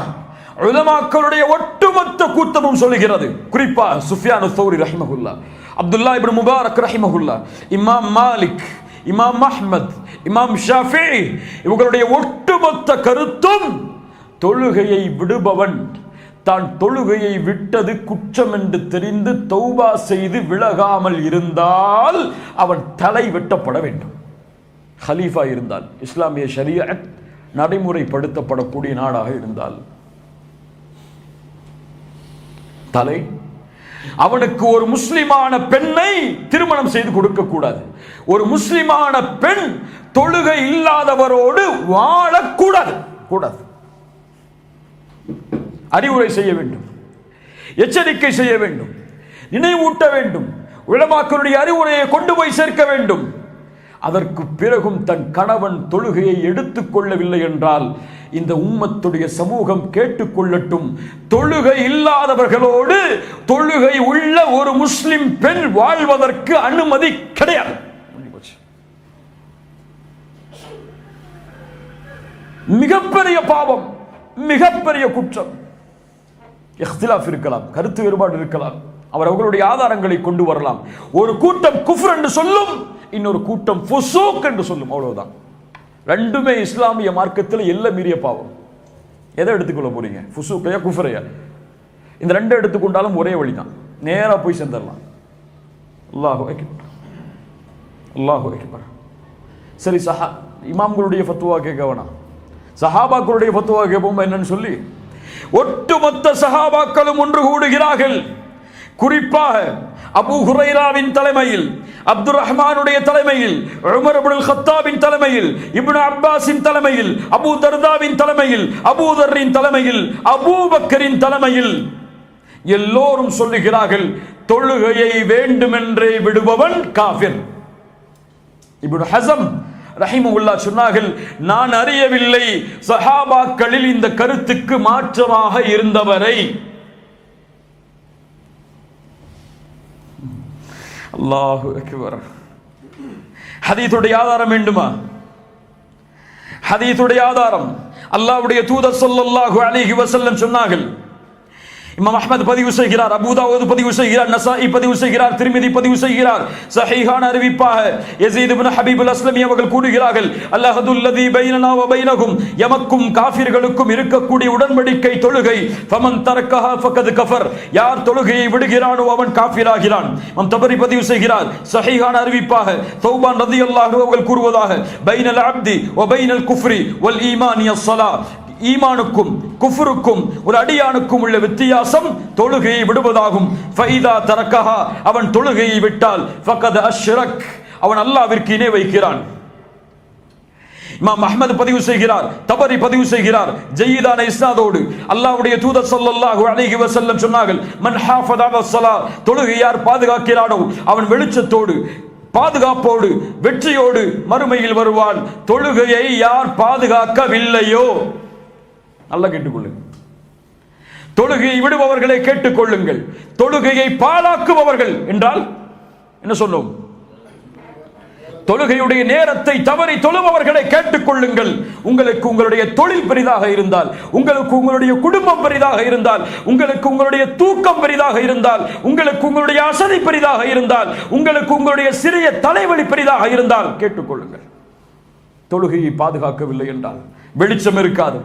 Speaker 1: உலமாக்களுடைய ஒட்டுமொத்த கூட்டமும் சொல்லுகிறது. குறிப்பா சுஃபியான் அஸ்-ஸௌரி ரஹிமஹுல்லாஹ், அப்துல்லாஹ் இப்னு முபாரக் ரஹிமஹுல்லாஹ், இமாம் மாலிக், இமாம் அஹ்மத், இமாம் ஷாஃபிஈ, இவங்களுடைய ஒட்டுமொத்த கருத்தும் தொழுகையை விடுபவன் தான் தொழுகையை விட்டது குற்றம் என்று தெரிந்து தௌபா செய்து விலகாமல் இருந்தால் அவன் தலை வெட்டப்பட வேண்டும். ஹலீஃபா இருந்தால், இஸ்லாமிய ஷரியத் நடைமுறைப்படுத்தப்படக்கூடிய நாடாக இருந்தால் தலை. அவனுக்கு ஒரு முஸ்லிமான பெண்ணை திருமணம் செய்து கொடுக்க கூடாது. ஒரு முஸ்லிமான பெண் தொழுகை இல்லாதவரோடு வாழக்கூடாது. கூடாது. அறிவுரை செய்ய வேண்டும், எச்சரிக்கை செய்ய வேண்டும், நினைவூட்ட வேண்டும், உலமாக்களுடைய அறிவுரையை கொண்டு போய் சேர்க்க வேண்டும். அதற்கு பிறகும் தன் கணவன் தொழுகையை எடுத்துக்கொள்ளவில்லை என்றால் இந்த உம்மத்துடைய சமூகம் கேட்டுக்கொள்ளட்டும், தொழுகை இல்லாதவர்களோடு தொழுகை உள்ள ஒரு முஸ்லிம் பெண் வாழ்வதற்கு அனுமதி கிடையாது. மிகப்பெரிய பாவம், மிகப்பெரிய குற்றம். இஹ்திலாஃப் இருக்கலாம், கருத்து வேறுபாடு இருக்கலாம், அவர்களுடைய ஆதாரங்களை கொண்டு வரலாம். ஒரு கூட்டம் குஃப்ர் என்று சொல்லும், இன்னொரு கூட்டம் ஃபுசூக் என்று சொல்லும். அவ்வளவுதான். ரெண்டுமே இஸ்லாமிய மார்க்கத்தில் எல்லாம் மீறிய பாவம். எதை எடுத்துக்கொள்ள போறீங்க? ஃபுசூக்கையா குஃப்ரையா? இந்த ரெண்டு எடுத்துக்கொண்டாலும் ஒரே வழிதான். நேரா போய் சேர்ந்துடலாம். அல்லாஹு அக்பர், அல்லாஹு அக்பர். சரி, இமாம்களுடைய ஃபத்வா கேட்க வேணாம், சஹாபாக்களுடைய ஃபத்வா கேட்போம் என்னன்னு சொல்லி ஒட்டுமொத்த சஹாபாக்களும் ஒன்று கூடுகிறார்கள். குறிப்பாக அபூ ஹுரைராவின் தலைமையில், அப்துர் ரஹ்மானுடைய தலைமையில், உமர் இப்னுல் கத்தாபின் தலைமையில், இப்னு அப்பாஸின் தலைமையில், அபூ தர்தாவின் தலைமையில், அபூ தர்ரின் தலைமையில், அபூபக்கரின் தலைமையில் எல்லோரும் சொல்லுகிறார்கள், தொழுகையை வேண்டுமென்றே விடுபவன் காஃபிர். இப்னு ஹஸம் ரஹிமஹுல்லாஹ் சொன்னார்கள், நான் அறியவில்லை சஹாபாக்களில் இந்த கருத்துக்கு மாற்றமாக இருந்தவரை. அல்லாஹு அக்பர். ஹதீஸுடைய ஆதாரம் வேண்டுமா? ஹதீஸுடைய ஆதாரம் அல்லாஹ்வுடைய தூதர் ஸல்லல்லாஹு அலைஹி வஸல்லம் சொன்னார்கள். இமாம் அஹ்மத் பதிவு செய்கிறார், அபூ தாவூத் பதிவு செய்கிறார், நசாஇ பதிவு செய்கிறார், திர்மிதி பதிவு செய்கிறார். ஸஹீஹான அறிவிப்பாக யஸீத் இப்னு ஹபீப் அல்-அஸ்லமி அவர்கள் கூறுகிறார்கள், அல்லாஹுல்லதி பைனனா வ பைனஹும், எமக்கும் காஃபிர்களுக்கும் இருக்கக்கூடிய உடன்படிக்கை தொழுகை. ஃபமன் தரக்கஹா ஃபகத் கஃபர், யார் தொழுகையை விடுகிறானோ அவன் காஃபிராகிறான். இமாம் தபரி பதிவு செய்கிறார், ஸஹீஹான அறிவிப்பாக தௌபான் ரலியல்லாஹு அன்ஹு அவர்கள் கூறுவதாக, பைனல் அப்தி வ பைனல் குஃப்ரி வல் ஈமானி ஸலா, ஈமானுக்கும் குஃப்ருக்கும் ஒரு அடியானுக்கும் உள்ள வித்தியாசம் தொழுகையை விடுவதாகும். ஃபைதா தரக்கஹா, அவன் தொழுகையை விட்டால் ஃபகத் அஷ்ரக், அவன் அல்லாஹ்விற்கு இணை வைக்கிறான். இமாம் அஹ்மத் பதிவு செய்கிறார், தபரி பதிவு செய்கிறார் ஜய்யிதான இஸ்னாதோடு, அல்லாஹ்வுடைய தூதர் ஸல்லல்லாஹு அலைஹி வஸல்லம் சொன்னார்கள், மன் ஹாஃபத அலஸ்-ஸலா, தொழுகையை யார் பாதுகாக்கிறானோ அவன் வெளிச்சத்தோடு, பாதுகாப்போடு, வெற்றியோடு மறுமையில் வருவான். தொழுகையை யார் பாதுகாக்கவில்லையோ, நல்லா கேட்டுக்கொள்ளுங்கள், தொழுகையை விடுபவர்களை கேட்டுக்கொள்ளுங்கள். தொழுகையை பாழாக்குபவர்கள் என்றால் என்ன சொன்னோம்? தொழுகையுடைய நேரத்தை தவறி தொழுபவர்களை கேட்டுக்கொள்ளுங்கள். உங்களுக்கு உங்களுடைய தொழில் பெரிதாக இருந்தால், உங்களுக்கு உங்களுடைய குடும்பம் பெரிதாக இருந்தால், உங்களுக்கு உங்களுடைய தூக்கம் பெரிதாக இருந்தால், உங்களுக்கு உங்களுடைய அசதி பெரிதாக இருந்தால், உங்களுக்கு உங்களுடைய சிறிய தலைவலி பெரிதாக இருந்தால் கேட்டுக்கொள்ளுங்கள். தொழுகையை பாதுகாக்கவில்லை என்றால் வெளிச்சம் இருக்காது,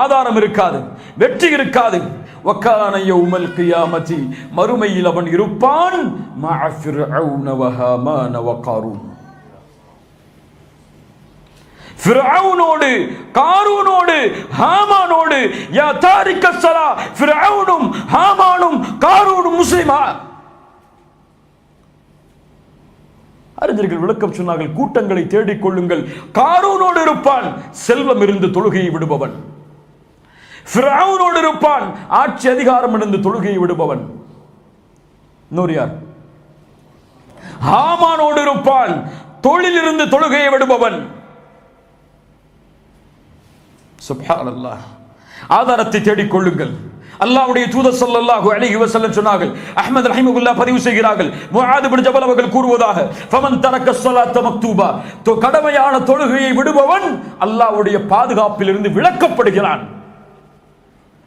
Speaker 1: ஆதாரம் இருக்காது, வெற்றி இருக்காது. வக்கான யௌமல் கியாமத்தி, மறுமையில் அவன் இருப்பான் மஅ ஃபிர்அவுன வ ஹாமான வ காரூன், ஃபிர்அவுனோடு, காரூனோடு, ஹாமானோடு. யா தாரிக ஸலா, ஃபிர்அவுனும் ஹாமானும் காரூனும் முஸ்லிமா? அறிஞர்கள் விளக்கம் சொன்னார்கள், கூட்டங்களை தேடிக் கொள்ளுங்கள். காரூனோடு இருப்பான் செல்வம் இருந்து தொழுகையை விடுபவன், ஃபிர்அவுனோடு இருப்பான் ஆட்சி அதிகாரம் இருந்து தொழுகையை விடுபவன். இன்னொரு யார்? ஹாமானோடு இருப்பான் தொழில் இருந்து தொழுகையை விடுபவன். சுப்ஹானல்லாஹ். ஆதாரத்தை தேடிக் கொள்ளுங்கள். அல்லாஹ்வுடைய தூதர் ஸல்லல்லாஹு அலைஹி வஸல்லம் சொன்னார்கள், அஹ்மத் ரஹிமஹுல்லாஹ் பதிவு செய்கிறார்கள், முஆத் இப்னு ஜபல் அவர்கள் கூறுவதாக, ஃபமன் தரக்க ஸலாத்த மக்தூபா, கடமையான தொழுகையை விடுபவன் அல்லாஹ்வுடைய பாதுகாப்பில் இருந்து விலக்கப்படுகிறான்.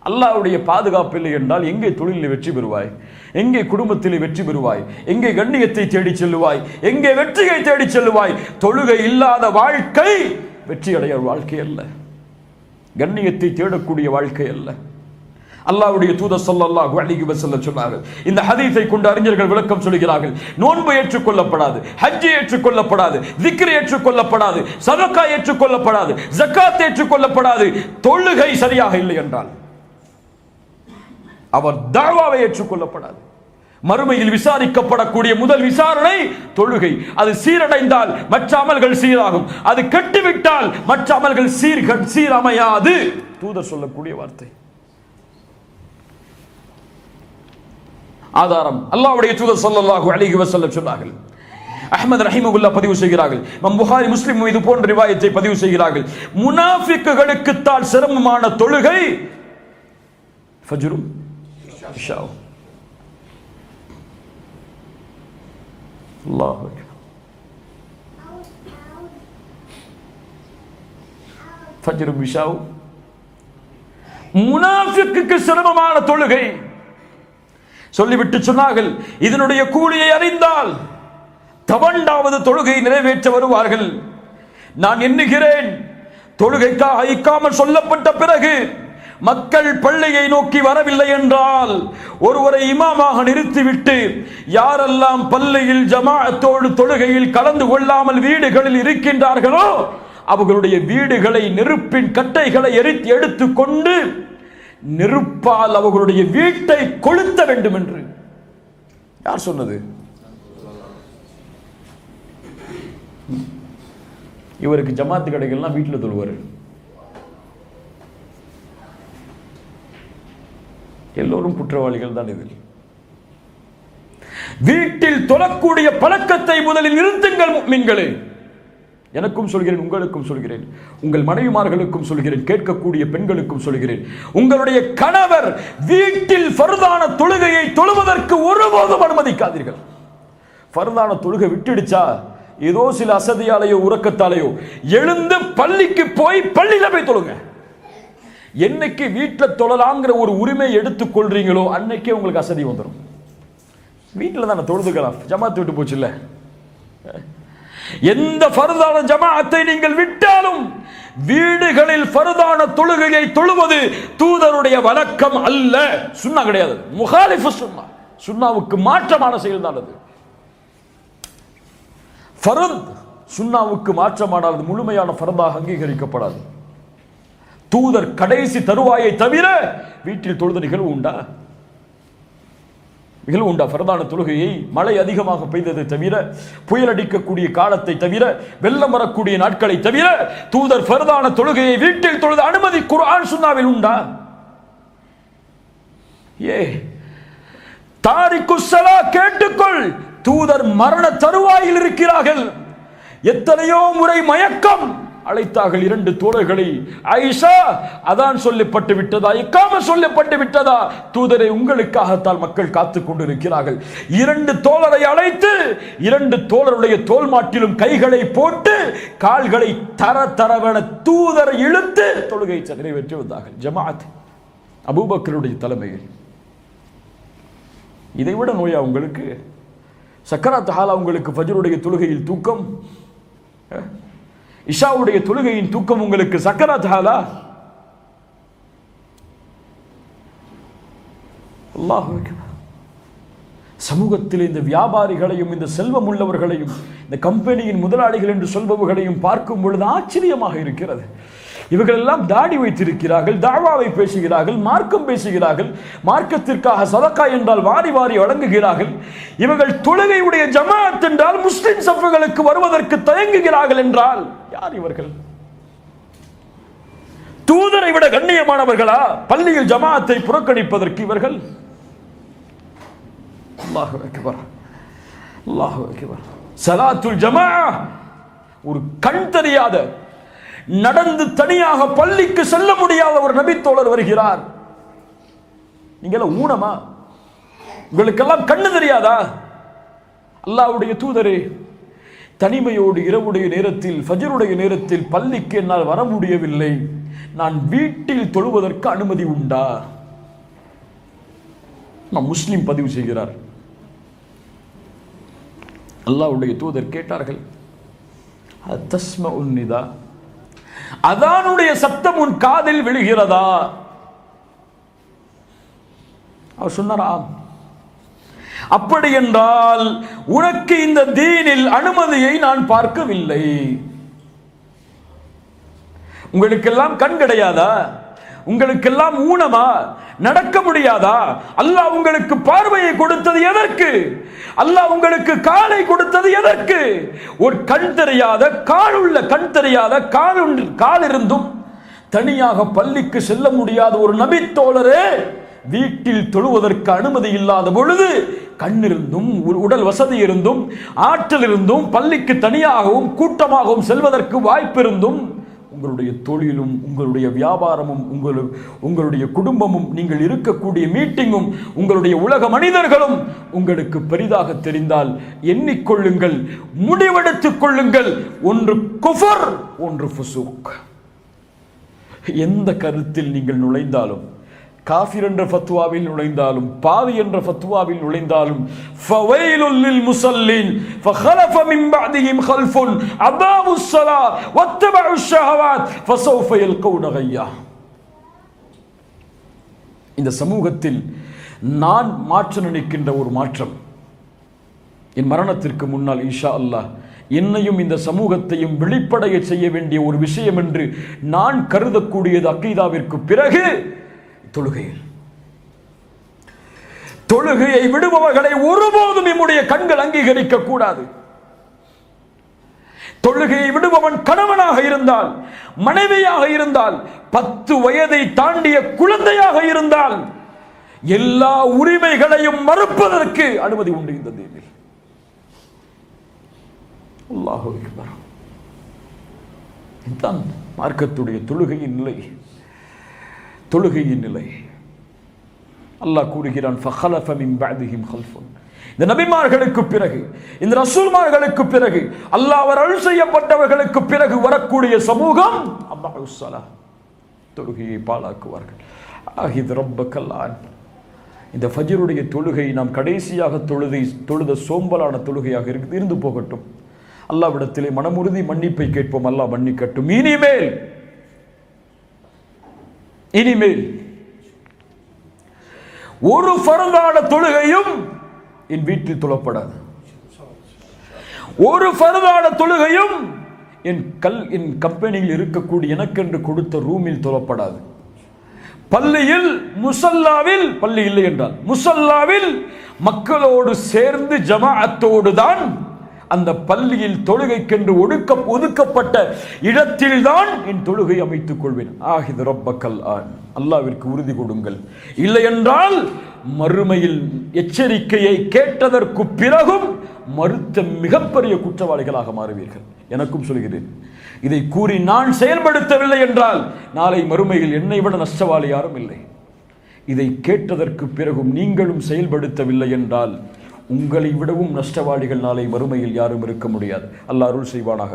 Speaker 1: அல்லாஹ்வுடைய பாதுகாப்பில்லை என்றால் எங்கே தொழிலில் வெற்றி பெறுவாய்? எங்கே குடும்பத்தில் வெற்றி பெறுவாய்? எங்கே கண்ணியத்தை தேடி செல்லுவாய்? எங்கே வெற்றியை தேடி செல்லுவாய்? தொழுகை இல்லாத வாழ்க்கை வெற்றி அடைய வாழ்க்கை அல்ல, கண்ணியத்தை தேடக்கூடிய வாழ்க்கை அல்ல. அல்லாஹ்வுடைய தூதர் ஸல்லல்லாஹு அலைஹி வஸல்லம் சொன்னார்கள். இந்த ஹதீஸை கொண்டு அறிஞர்கள் விளக்கம் சொல்கிறார்கள். நோன்பு ஏற்றுக்கொள்ளப்படாது, ஹஜ் ஏற்றுக்கொள்ளப்படாது, திக்ர் ஏற்றுக்கொள்ளப்படாது, சதகா ஏற்றுக்கொள்ளப்படாது, ஜகாத் ஏற்றுக்கொள்ளப்படாது. தொழுகை சரியாக இல்லை என்றால் அவர் தஅவாவை ஏற்றுக்கொள்ளப்படாது. மறுமையில் விசாரிக்கப்படக்கூடிய முதல் விசாரணை தொழுகை. அது சீரடைந்தால் மற்ற அமல்கள் சீராகும், அது கெட்டுவிட்டால் மற்ற அமல்கள் சீரமையாது. தூதர் சொல்லக்கூடிய வார்த்தை. ஆதாரம் அல்லாஹ்வுடைய தூதர் ஸல்லல்லாஹு அலைஹி வஸல்லம் சொன்னார்கள். அஹ்மத் ரஹிமஹுல்லாஹ் பதிவு செய்கிறார்கள், இமாம் புகாரி முஸ்லிம் இது போன்ற ரிவாயத்தை பதிவு செய்கிறார்கள். முனாஃபிக்குகளுக்கு தான் சிரமமான தொழுகை ஃபஜ்ரும் இஷாவும். அல்லாஹ் ஃபஜ்ரும் இஷாவும் முனாஃபிக்குக்கு சிரமமான தொழுகை சொல்லிவிட்டு சொன்னார்கள், இதனுடைய கூலியை அறிந்தால் தவண்டாவது தொழுகை நிறைவேற்ற வருவார்கள். நான் எண்ணுகிறேன், தொழுகைக்காக இக்காமத் சொல்லப்பட்ட பிறகு மக்கள் பள்ளியை நோக்கி வரவில்லை என்றால் ஒருவரை இமாமாக நிறுத்திவிட்டு யாரெல்லாம் பள்ளியில் ஜமாஅத்தோடு தொழுகையில் கலந்து கொள்ளாமல் வீடுகளில் இருக்கின்றார்களோ அவர்களுடைய வீடுகளை நெருப்பின் கட்டைகளை எடுத்துக்கொண்டு நெருப்பால் அவர்களுடைய வீட்டை கொளுத்த வேண்டும் என்று யார் சொன்னது? இவருக்கு ஜமாத்து கடைகள்லாம் வீட்டில் தொழுவார். எல்லோரும் குற்றவாளிகள் தான். இதில் வீட்டில் தொழக்கூடிய பழக்கத்தை முதலில் நிறுத்துங்கள் முஃமின்களே. எனக்கும் சொல்கிறேன், உங்களுக்கும் சொல்கிறேன், உங்கள் மனைவிமார்களுக்கும் சொல்கிறேன், கேட்கக்கூடிய பெண்களுக்கும் சொல்கிறேன், உங்களுடைய கணவர் வீட்டில் ஃபர்தான தொழுகையை தொழுவதற்கு ஒருபோதும் அனுமதிக்காதீர்கள். ஃபர்தான தொழுகை விட்டுடுச்சா ஏதோ சில அசதியாலேயோ உறக்கத்தாலேயோ எழுந்து பள்ளிக்கு போய் பள்ளியில போய் தொழுங்க. என்னைக்கு வீட்டில் தொழலாங்கிற ஒரு உரிமை எடுத்துக் கொள்றீங்களோ அன்னைக்கே உங்களுக்கு அசதி வந்துடும். வீட்டில் தானே தொழுதுக்கலாம், ஜமாத்து விட்டு போச்சு இல்ல. எந்த ஃபர்தான ஜமாஅத்தை நீங்கள் விட்டாலும் வீடுகளில் ஃபர்தான தொழுகையை தொழுவது தூதருடைய வழக்கம் அல்ல, சுன்னா கிடையாது. முகாலிஃபு சுன்னா, சுன்னாவுக்கு மாற்றமான செயல் தான் அது. ஃபர்த் சுன்னாவுக்கு மாற்றமானது முழுமையான ஃபர்தாக அங்கீகரிக்கப்படாது. தூதர் கடைசி தருவாயை தவிர வீட்டில் தொழுத நிகழ்வு உண்டா? நிகழ்வு உண்டா? ஃபர்தான தொழுகையை மழை அதிகமாக பெய்ததை தவிர, புயல் அடிக்கக்கூடிய காலத்தை தவிர, வெள்ளம் வரக்கூடிய நாட்களை தவிர தூதர் ஃபர்தான தொழுகையை வீட்டில் தொழுத அனுமதி குர்ஆன் சுன்னாவில் உண்டா? தாரிக்கு ஸலா கேட்டுக்கொள், தூதர் மரண தருவாயில் இருக்கிறார்கள். எத்தனையோ முறை மயக்கம் அழைத்தார்கள் இரண்டு தோழர்களை. ஆயிஷா, அதான் சொல்லப்பட்டு விட்டதா, இக்காம சொல்லப்பட்டு விட்டதா? தூதரை உங்களுக்காகத்தான் மக்கள் காத்துக் கொண்டிருக்கிறார்கள். இரண்டு தோழரை அழைத்து இரண்டு தோழருடைய தோல் மாட்டிலும் கைகளை போட்டு கால்களை தர தரவென தூதரை இழுத்து தொழுகை நிறைவேற்றி வந்தார்கள். ஜமாஅத் அபூபக்கருடைய தலைமையில். இதைவிட நோயா உங்களுக்கு? சக்கராத் ஹாலா உங்களுக்கு? ஃபஜ்ருடைய தொழுகையில் தூக்கம், இஷாவுடைய தொழுகையின் தூக்கம் உங்களுக்கு சக்கராத் ஹாலா? அல்லாஹ் சமூகத்தில் இந்த வியாபாரிகளையும் இந்த செல்வம் உள்ளவர்களையும் இந்த கம்பெனியின் முதலாளிகள் என்று சொல்பவர்களையும் பார்க்கும் பொழுது ஆச்சரியமாக இருக்கிறது. இவர்கள் எல்லாம் தாடி வைத்திருக்கிறார்கள், தாவாவை பேசுகிறார்கள், மார்க்கம் பேசுகிறார்கள், மார்க்கத்திற்காக சதக்கா என்றால் வாரி வாரி வழங்குகிறார்கள். இவர்கள் தொழுகையுடைய ஜமாஅத் என்றால் முஸ்லிம் சஃப்களுக்கு வருவதற்கு தயங்குகிறார்கள் என்றால் யார் இவர்கள்? தூதரை விட கண்ணியமானவர்களா பள்ளியில் ஜமாஅத்தை புறக்கணிப்பதற்கு இவர்கள்? அல்லாஹு அக்பர், அல்லாஹு அக்பர். ஸலாத்துல் ஜமாஅ, ஒரு கண் தெரியாத, நடந்து தனியாக பள்ளிக்கு செல்ல முடியாத ஒரு நபித்தோழர் வருகிறார். நீங்க ஊனமா? உங்களுக்கெல்லாம் கண்ணு தெரியாதா? அல்லாஹ்வுடைய தூதரே, தனிமையோடு இரவுடைய நேரத்தில் ஃபஜ்ருடைய நேரத்தில் பள்ளிக்கு என்னால் வர முடியவில்லை, நான் வீட்டில் தொழுவதற்கு அனுமதி உண்டா? நான் முஸ்லிம் பதிவு செய்கிறார். அல்லாஹ்வுடைய தூதர் கேட்டார்கள், தஸ்மஉன் நிதா, அதானுடைய சப்தம் உன் காதில் விழுகிறதா? அவர் சொன்னார், அப்படி என்றால் உனக்கு இந்த தீனில் அனுமதியை நான் பார்க்கவில்லை. உங்களுக்கெல்லாம் கண் கிடையாதா? உங்களுக்கெல்லாம் ஊனமா? நடக்க முடியாதா? அல்லாஹ் உங்களுக்கு பார்வையை கொடுத்தது எதற்கு? அல்லாஹ் உங்களுக்கு காலை கொடுத்தது எதற்கு? ஒரு கண் தெரியாத, காலுள்ள, கண் தெரியாத கால் இருந்தும் தனியாக பள்ளிக்கு செல்ல முடியாத ஒரு நபித்தோழரே வீட்டில் தொழுவதற்கு அனுமதி இல்லாத பொழுது, கண்ணிருந்தும் உடல் வசதி இருந்தும் ஆற்றல் இருந்தும் பள்ளிக்கு தனியாகவும் கூட்டமாகவும் செல்வதற்கு வாய்ப்பு இருந்தும் உங்களுடைய தொழிலும் உங்களுடைய வியாபாரமும் உங்களுடைய குடும்பமும் நீங்கள் இருக்கக்கூடிய மீட்டிங்கும் உங்களுடைய உலக மனிதர்களும் உங்களுக்கு பெரிதாக தெரிந்தால் எண்ணிக்கொள்ளுங்கள், முடிவெடுத்துக் கொள்ளுங்கள். ஒன்று குஃபர், ஒன்று ஃபுசூக். எந்த கருத்தில் நீங்கள் நுழைந்தாலும், காஃபிர் என்ற ஃபத்வாவில் நுழைந்தாலும், பாவி என்ற ஃபத்வாவில் நுழைந்தாலும், ஃபவைலுல் லில் முஸல்லீன் ஃபഖலஃப மின் பஅதிஹிம் கல்ஃபுன் அதாஉஸ் ஸலா வத்தபஉ ஷஹவாத் ஃபஸௌஃப யல்கௌன கய்யா. இந்த சமூகத்தில் நான் மாற்ற நினைக்கின்ற ஒரு மாற்றம், என் மரணத்திற்கு முன்னால் இன்ஷா அல்லாஹ் என்னையும் இந்த சமூகத்தையும் வெளிப்படைய செய்ய வேண்டிய ஒரு விஷயம் என்று நான் கருதக்கூடியது அக்கீதாவிற்கு பிறகு தொழுகையை விடுபவர்களை ஒருபோதும் நம்முடைய கண்கள் அங்கீகரிக்க கூடாது. தொழுகையை விடுபவன் கணவனாக இருந்தால், மனைவியாக இருந்தால், 10 வயதை தாண்டிய குழந்தையாக இருந்தால், எல்லா உரிமைகளையும் மறுப்பதற்கு அனுமதி உண்டு இந்த தீனில். அல்லாஹு அக்பர். இதுதான் மார்க்கத்துடைய தொழுகையின் நிலை. அல்லாஹ் கூறுகிறான், ஃபഖலஃப மின் பஅதிஹிம் கல்ஃபுன். இந்த நபிமார்களுக்கு பிறகு, இந்த ரசூல்மார்களுக்கு பிறகு, அல்லாஹ்வால் அருள் செய்யப்பட்டவர்களுக்கு பிறகு வரக்கூடிய சமூகம் அல்லாஹ் தொழுகையை பாழாக்குவார்கள். ஆஹித் ரப்பக்கல் ஆன். இந்த ஃபஜ்ருடைய தொழுகை நாம் கடைசியாக தொழுத சோம்பலான தொழுகையாக இருந்து போகட்டும். அல்லாஹ்விடத்திலே மனமுறுதி மன்னிப்பை கேட்போம். அல்லாஹ் மன்னிக்கட்டும். இனிமேல் ஒரு ஃபர்தான தொழுகையும் என் வீட்டில் தொழப்படாது. ஒரு ஃபர்தான தொழுகையும் என் கம்பெனியில் இருக்கக்கூடிய எனக்கென்று கொடுத்த ரூமில் தொழப்படாது. பள்ளியில் பள்ளி இல்லை என்றால் முசல்லாவில் மக்களோடு சேர்ந்து ஜமாஅத்தோடு தான் அந்த பள்ளியில் தொழுகைக்கென்று ஒதுக்கப்பட்ட இடத்தில்தான் என் தொழுகை அமைத்துக் கொள்வேன். ஆஹித் ரப்பக்கல் ஆன். அல்லாஹ்விற்கு உறுதி கொடுங்கள். இல்லை என்றால் மறுமையில் எச்சரிக்கையை கேட்டதற்கு பிறகும் மறுத்த மிகப்பெரிய குற்றவாளிகளாக மாறுவீர்கள். எனக்கும் சொல்கிறேன், இதை கூறி நான் செயல்படுத்தவில்லை என்றால் நாளை மறுமையில் என்னை விட நஷ்டவாளி யாரும் இல்லை. இதை கேட்டதற்கு பிறகும் நீங்களும் செயல்படுத்தவில்லை என்றால் உங்களை விடவும் நஷ்டவாளிகள் நாளை மறுமையில் யாரும் இருக்க முடியாது. அல்லாஹ் அருள் செய்வானாக.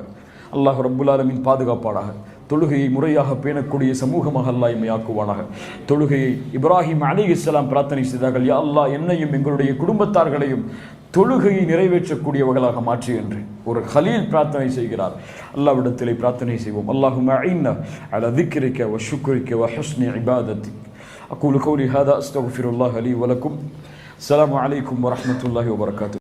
Speaker 1: அல்லாஹ் ரப்புல் ஆலமீன் பாதுகாப்பானாக. தொழுகையை முறையாக பேணக்கூடிய சமூகமாக அல்லாஹ் எம்மை ஆக்குவானாக. தொழுகையை இப்ராஹிம் அலைஹிஸ்ஸலாம் பிரார்த்தனை செய்தார்கள், யா அல்லாஹ் என்னையும் எங்களுடைய குடும்பத்தார்களையும் தொழுகையை நிறைவேற்றக்கூடியவர்களாக மாற்றி என்று ஒரு ஹலீல் பிரார்த்தனை செய்கிறார். அல்லாஹ்விடத்திலே பிரார்த்தனை செய்வோம். அல்லாஹும்ம அஇன்னா அலா ذிக்ரிக வ ஷுக்ரிக வ ஹுஸ்னி இபாதத்திக். அகூலு கௌலி ஹாதா அஸ்தக்ஃபிருல்லாஹ லீ வ லக்கும். அஸ்ஸலாமு அலைக்கும் வ ரஹ்மத்துல்லாஹி வ பரகாத்துஹு.